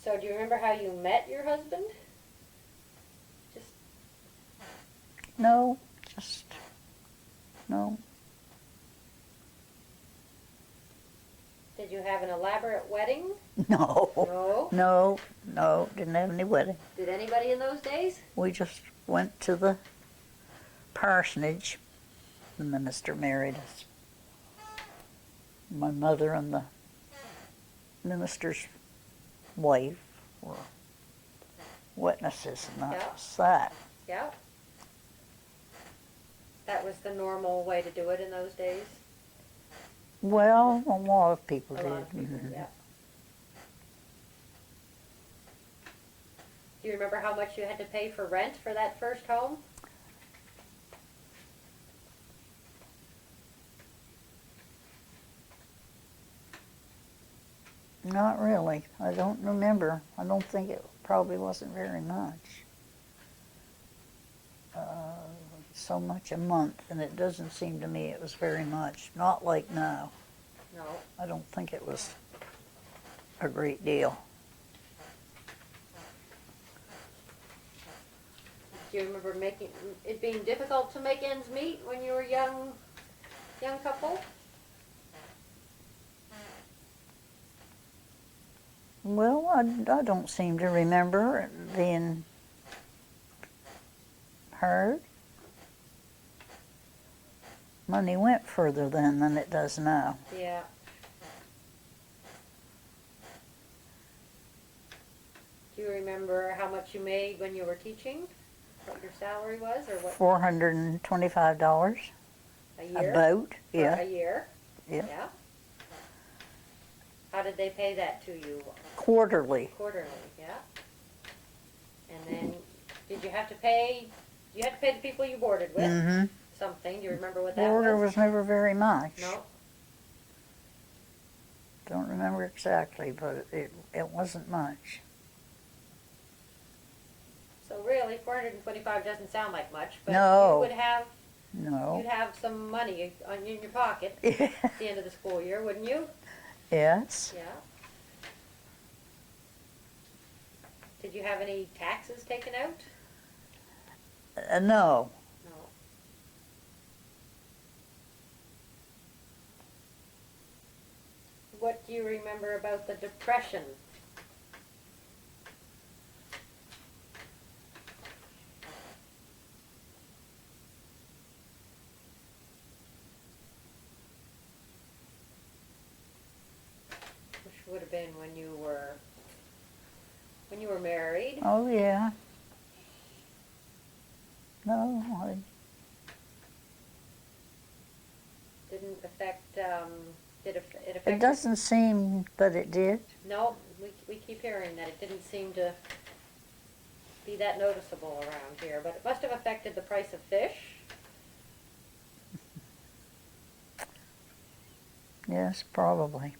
So do you remember how you met your husband? Just No. Just. No. did you have an elaborate wedding? No. No. No. Didn't have any wedding. Did anybody in those days? We just went to the parsonage. The minister married us. My mother and the minister's wife were witnesses, and that Yeah. was that. Yeah. That was the normal way to do it in those days? Well, a lot of people A did. lot of people, Mhm. yeah. Do you remember how much you had to pay for rent for that first home? Not really. I don't remember. I don't think it probably wasn't very much. So much a month, and it doesn't seem to me it was very much. Not like now. No. I don't think it was a great deal. Do you remember it being difficult to make ends meet when you were young couple? Well, I don't seem to remember it being hard. Money went further then than it does now. Yeah. Do you remember how much you made when you were teaching? What your salary was, or what? $425 A year? about. For Yeah, a year? Yeah. How did they pay that to you? quarterly. Quarterly, yeah. And then, did you have to pay? You had to pay the people you boarded with Mm-hmm. something. Do you remember what that Order was? was never very much. No. Don't remember exactly, but it wasn't much. So So really, 425 doesn't sound like much, but No. you would have No. you'd have some money in your pocket Yeah. at the end of the school year, wouldn't you? Yes. Yeah. Did you have any taxes taken out? No. No. What do you remember about the Depression? Which would have been when you were married. Oh, yeah. No, I Didn't affect, did it affect? it doesn't seem that it did. No, we keep hearing that it didn't seem to be that noticeable around here, but it must have affected the price of fish. Yes, probably.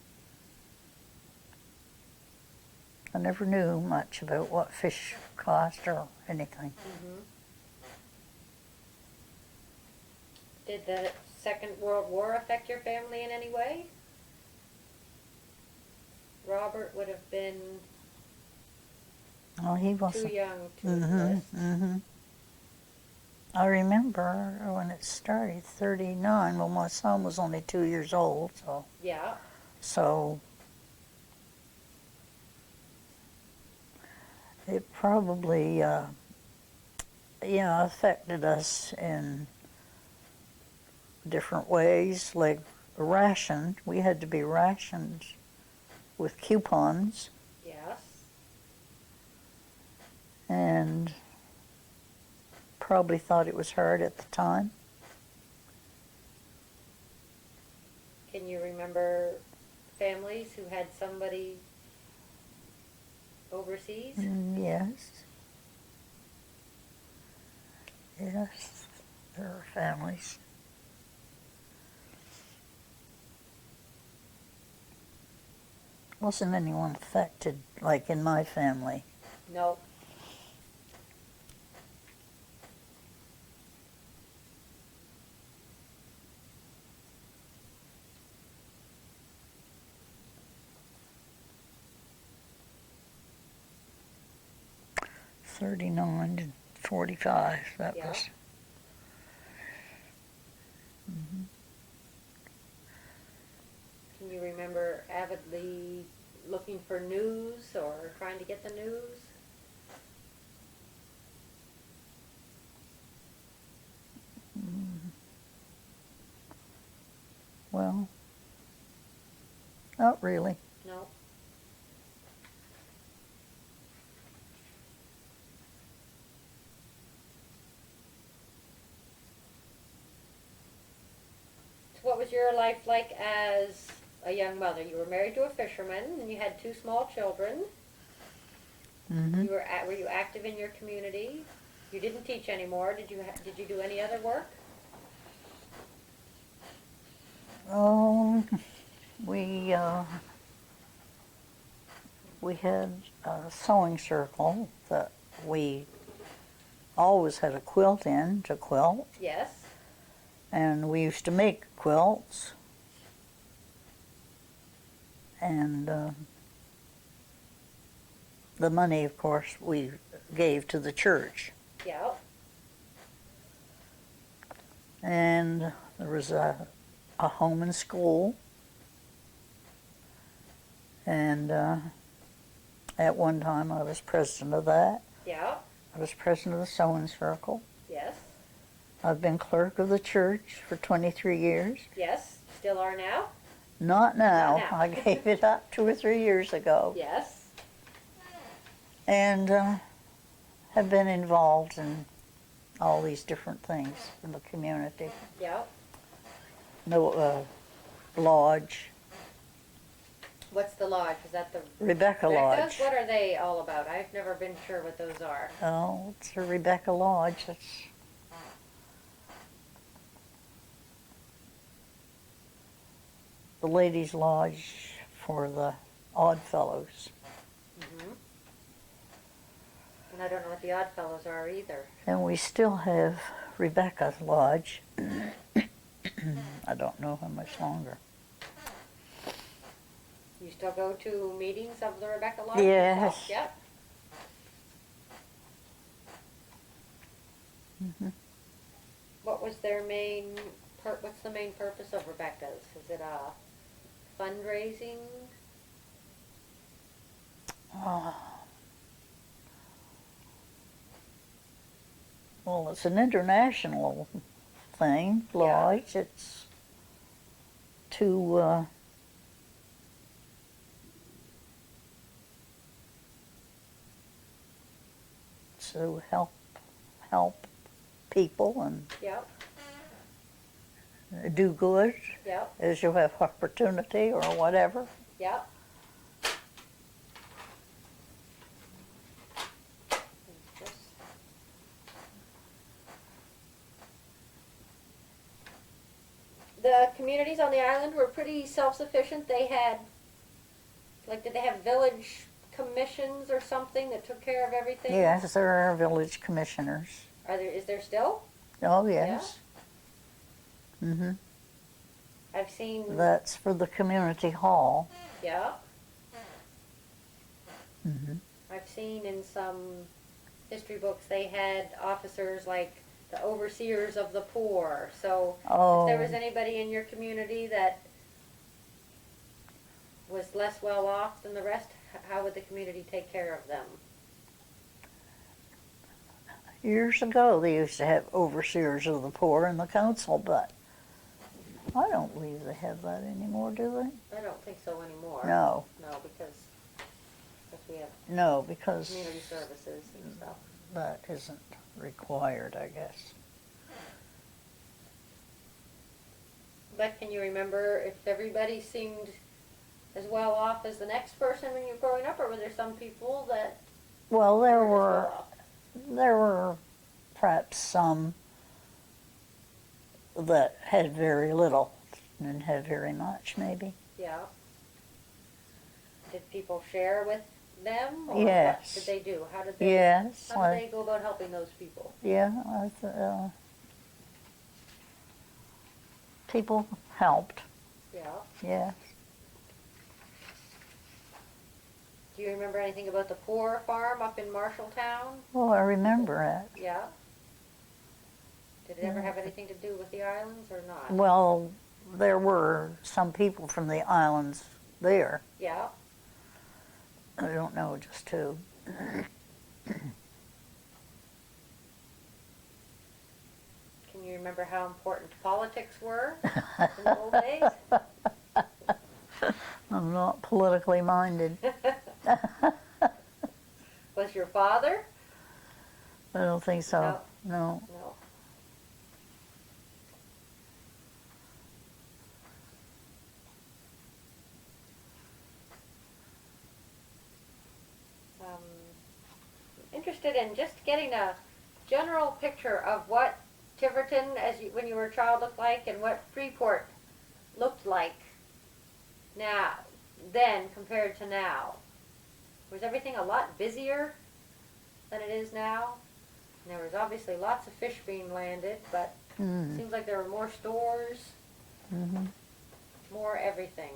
I never knew much about what fish cost or anything. Mm-hmm. Did the Second World War affect your family in any way? Robert would have been Oh, he too wasn't. young to Mm-hmm, enlist. mm-hmm. I remember when it started, 39. Well, my son was only 2 years old, Yeah. so it probably, affected us in different ways, like ration. We had to be rationed with coupons, Yes. and probably thought it was hard at the time. Can you remember families who had somebody overseas? Yes. Yes, there are families. Wasn't anyone affected like in my family? No. '39 to '45. That Yeah. was. Mhm. Can you remember avidly looking for news or trying to get the news? Well, not really. No. So what was your life like as a young mother? You were married to a fisherman and you had two small children. Hmm. Were you active in your community? You didn't teach anymore. Did you do any other work? Oh, we we had a sewing circle that we always had a quilt in to quilt, Yes. and we used to make quilts, and the money, of course, we gave to the church. Yeah. And there was a home and school, and at one time I was president of that. Yeah. I was president of the sewing circle. Yes. I've been clerk of the church for 23 years. Yes. Still are now? Not now. Not now. I gave it up 2 or 3 years ago. Yes. And have been involved in all these different things in the community. Yeah. No lodge, What's the lodge? Is that the Rebecca Rebecca's? Lodge. What are they all about? I've never been sure what those are. Oh, it's a Rebecca Lodge. It's the ladies' lodge for the Odd Fellows. Mm-hmm. And I don't know what the Oddfellows are either. And we still have Rebecca's Lodge. I don't know how much longer. You still go to meetings of the Rebecca Lodge? Yes. Yep. What was their main, what's the main purpose of Rebecca's? Is it a fundraising? Well, it's an international thing, lodge. It's to help people and Yep, do good yep, as you have opportunity or whatever. yep. The communities on the island were pretty self-sufficient. They had, like, did they have village commissions or something that took care of everything? Yes, there are village commissioners. Is there still? Oh, yes. Mm-hmm. I've seen. That's for the community hall. Yeah. Mm-hmm. I've seen in some history books they had officers like the overseers of the poor. So Oh. if there was anybody in your community that was less well off than the rest, how would the community take care of them? Years ago, they used to have overseers of the poor in the council, but I don't believe they have that anymore, do they? I don't think so anymore. No, No, because we have no, because community services and stuff. that isn't required, I guess. But can you remember if everybody seemed as well off as the next person when you were growing up, or were there some people that Well, there weren't as were well off? there were perhaps some that had very little and had very much, maybe. Yeah. Did people share with them? Or Yes. What did they do? How did they? Yes, How did they go about helping those people? yeah, people helped. Yeah. Yes. Do you remember anything about the poor farm up in Marshalltown? Well, I remember it. Yeah. Did it ever have anything to do with the islands or not? Well, there were some people from the islands there. Yeah. I don't know just who. Can you remember how important politics were in the old days? I'm not politically minded. Was your father? I don't think so. No. No. Interested in just getting a general picture of what Tiverton, when you were a child, looked like, and what Freeport looked like then compared to now. Was everything a lot busier than it is now? And there was obviously lots of fish being landed, but it seems like there were more stores, more everything.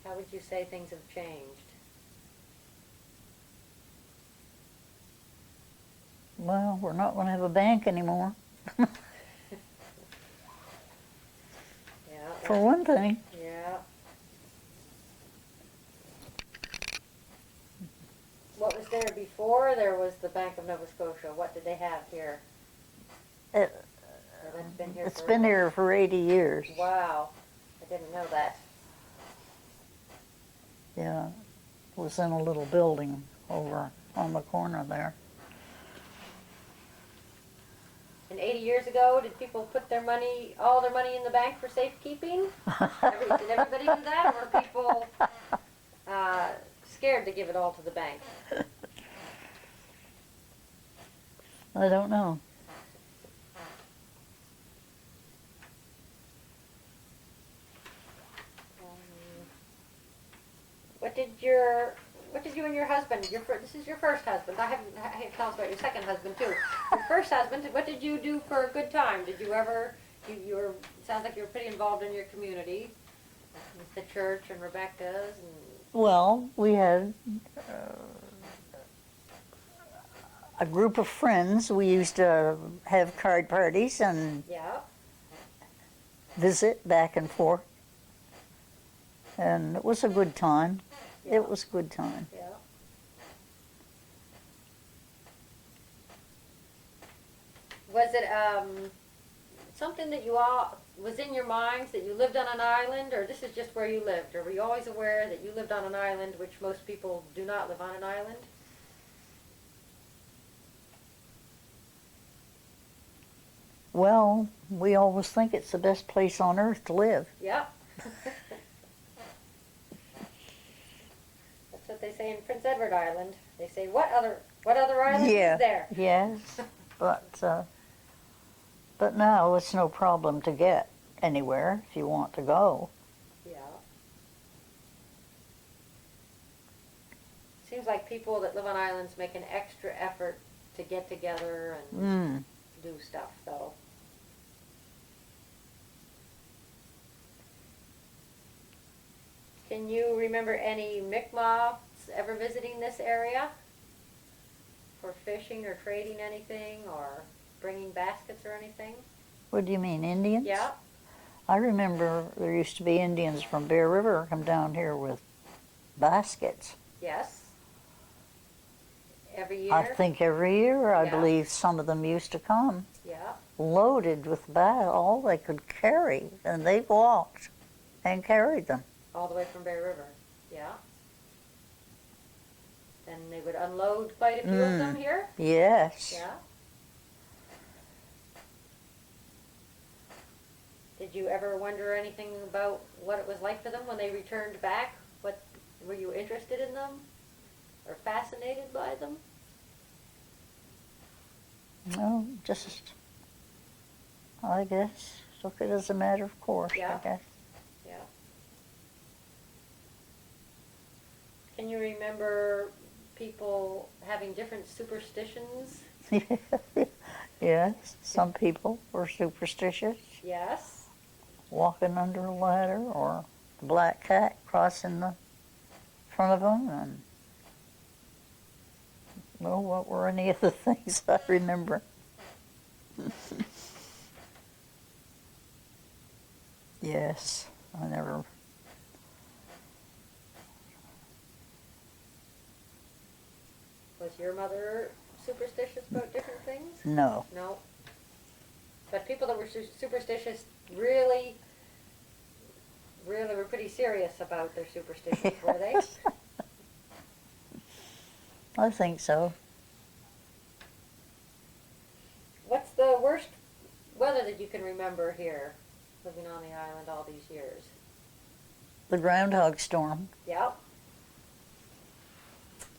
How would you say things have changed? Well, we're not going to have a bank anymore, Yeah. for one thing. Yeah. What was there before? There was the Bank of Nova Scotia. What did they have here? It, That's been here it's for been here for 80 years. Wow. I didn't know that. Yeah, it was in a little building over on the corner there. And 80 years ago, did people put all their money in the bank for safekeeping? Did everybody do that? Or were people scared to give it all to the bank? I don't know. What did your what did you and your husband, this is your first husband, I haven't tell us about your second husband too. Your first husband, what did you do for a good time? Did you ever, you were, sounds like you were pretty involved in your community, with the church and Rebecca's and, Well, we had a group of friends. We used to have card parties and yeah, visit back and forth. And it was a good time. yeah, It was a good time. yeah. Was it something that you all was in your minds that you lived on an island, or this is just where you lived, or were you always aware that you lived on an island, which most people do not live on an island? Well, we always think it's the best place on earth to live. Yeah. That's what they say in Prince Edward Island. They say, what other island Yeah. is there? Yes, but now it's no problem to get anywhere if you want to go. Yeah. Seems like people that live on islands make an extra effort to get together and do stuff, though. Can you remember any Mi'kmaq ever visiting this area for fishing or trading anything or bringing baskets or anything? What do you mean, Indians? Yeah. I remember there used to be Indians from Bear River come down here with baskets. Yes. Every year? I think every year, I Yeah. believe some of them used to come Yeah. loaded with all they could carry, and they walked and carried them. All the way from Bear River. Yeah. Then they would unload quite a few of them here? Yes. Yeah. Did you ever wonder anything about what it was like for them when they returned back? Were you interested in them or fascinated by them? No, just, I guess, took it as a matter of course, Yeah. I guess. Yeah. Can you remember people having different superstitions? Yes, some people were superstitious, Yes. walking under a ladder or a black cat crossing the front of them, and well, what were any of the things I remember? Yes, I never. Was your mother superstitious about different things? No. No. But people that were superstitious really were pretty serious about their superstitions, were they? I think so. What's the worst weather that you can remember here, living on the island all these years? The groundhog storm. Yep.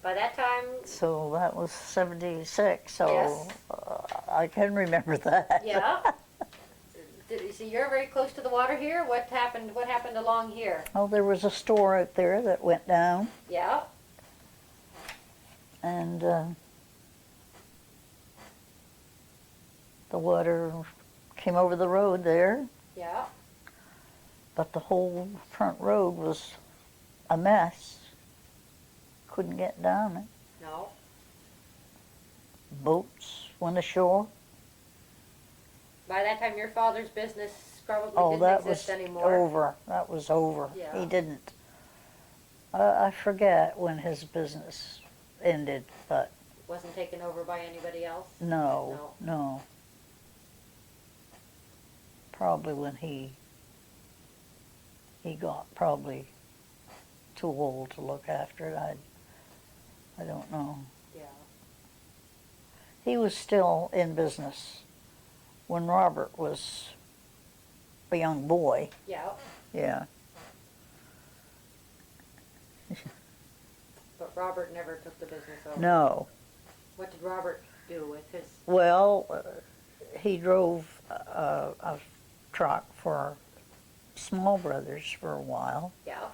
By that time, So that was 76, so Yes. I can remember that. yeah. You see, you're very close to the water here. What happened along here? Oh, there was a store out there that went down, Yeah. and the water came over the road there, Yeah. but the whole front road was a mess. Couldn't get down it. No. Boats went ashore. By that time, your father's business probably Oh, didn't that exist was anymore. over. That was over. Yeah. He didn't. I forget when his business ended, but Wasn't taken over by anybody else. no. Probably when he got probably too old to look after it. I don't know. Yeah. He was still in business when Robert was a young boy. Yeah. Yeah. But Robert never took the business over. No. What did Robert do with his? Well, he drove a truck for Small Brothers for a while, Yeah.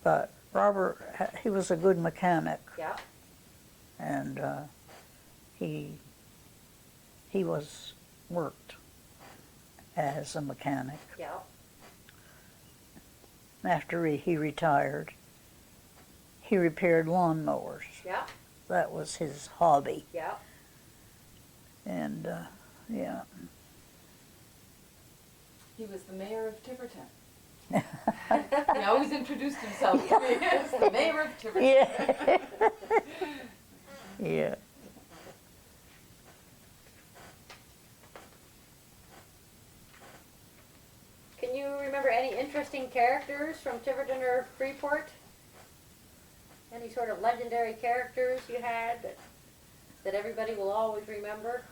but Robert, he was a good mechanic, Yeah. and he was worked as a mechanic. Yeah. After he retired, he repaired lawnmowers. Yeah. That was his hobby, Yeah. and yeah. He was the mayor of Tiverton. He always introduced himself to me as the mayor of Tiverton. Yeah. Yeah. Can you remember any interesting characters from Tiverton or Freeport? Any sort of legendary characters you had that everybody will always remember?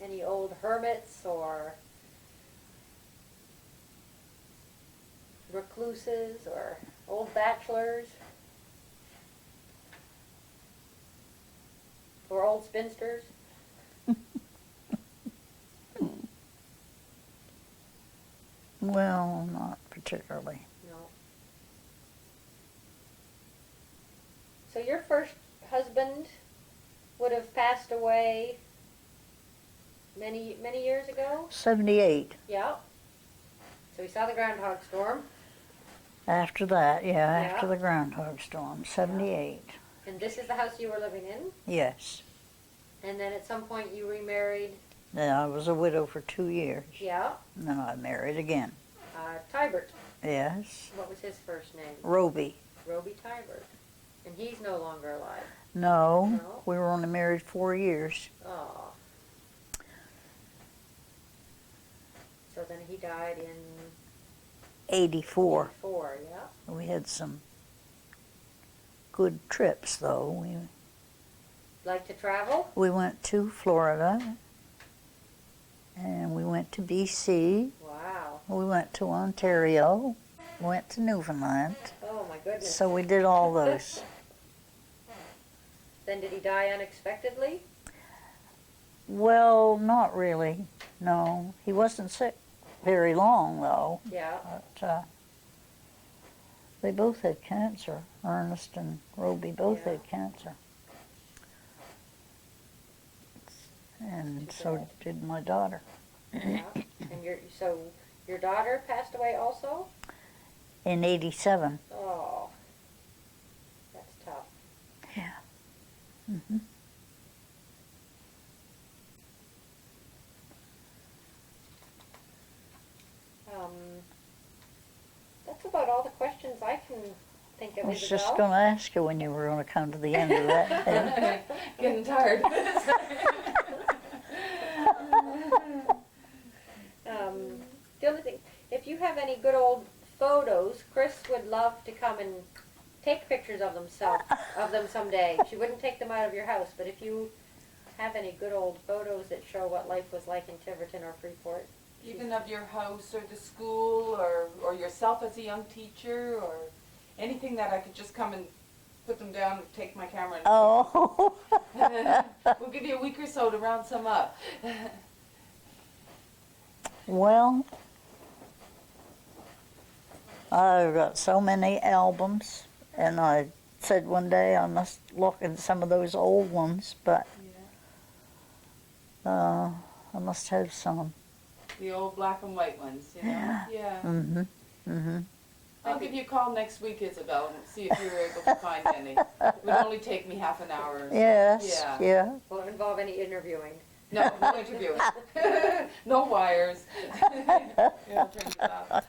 Any old hermits or recluses or old bachelors or old spinsters? Well, not particularly. No. So your first husband would have passed away many years ago? 78. Yeah. So we saw the groundhog storm. After that, yeah, after Yeah. the groundhog storm, 78. And this is the house you were living in? Yes. And then at some point you remarried? Then I was a widow for 2 years. Yeah. And then I married again. Tibert. Yes. What was his first name? Roby. Roby Tibert. And he's no longer alive. No, No? we were only married 4 years. Oh. So then he died in 84. 4, yeah. We had some good trips, though. Like to travel? We went to Florida, and we went to BC. Wow. We went to Ontario, went to Newfoundland. Oh my goodness. So we did all those. Then did he die unexpectedly? Well, not really. No, he wasn't sick very long, though. Yeah. But they both had cancer. Ernest and Roby both Yeah. had cancer. And Too so bad. did my daughter. Yeah. And your daughter passed away also? In 87. Oh. That's tough. Yeah. Hmm. That's about all the questions I can think of. I was Isabel. just going to ask you when you were going to come to the end of that. Getting tired. The only thing, if you have any good old photos, Chris would love to come and take pictures of them someday. She wouldn't take them out of your house, but if you have any good old photos that show what life was like in Tiverton or Freeport. Even of your house or the school or yourself as a young teacher or anything that I could just come and put them down and take my camera and Oh. we'll give you a week or so to round some up. Well, I've got so many albums, and I said one day I must look at some of those old ones, but I must have some. The old black and white ones, you know? Yeah. Mm-hmm. Mm-hmm. I'll give you a call next week, Isabel, and see if you're able to find any. It would only take me half an hour or so. Yes. Yeah. Yeah. Won't involve any interviewing. No, no interview. No wires. Yeah, turn this off.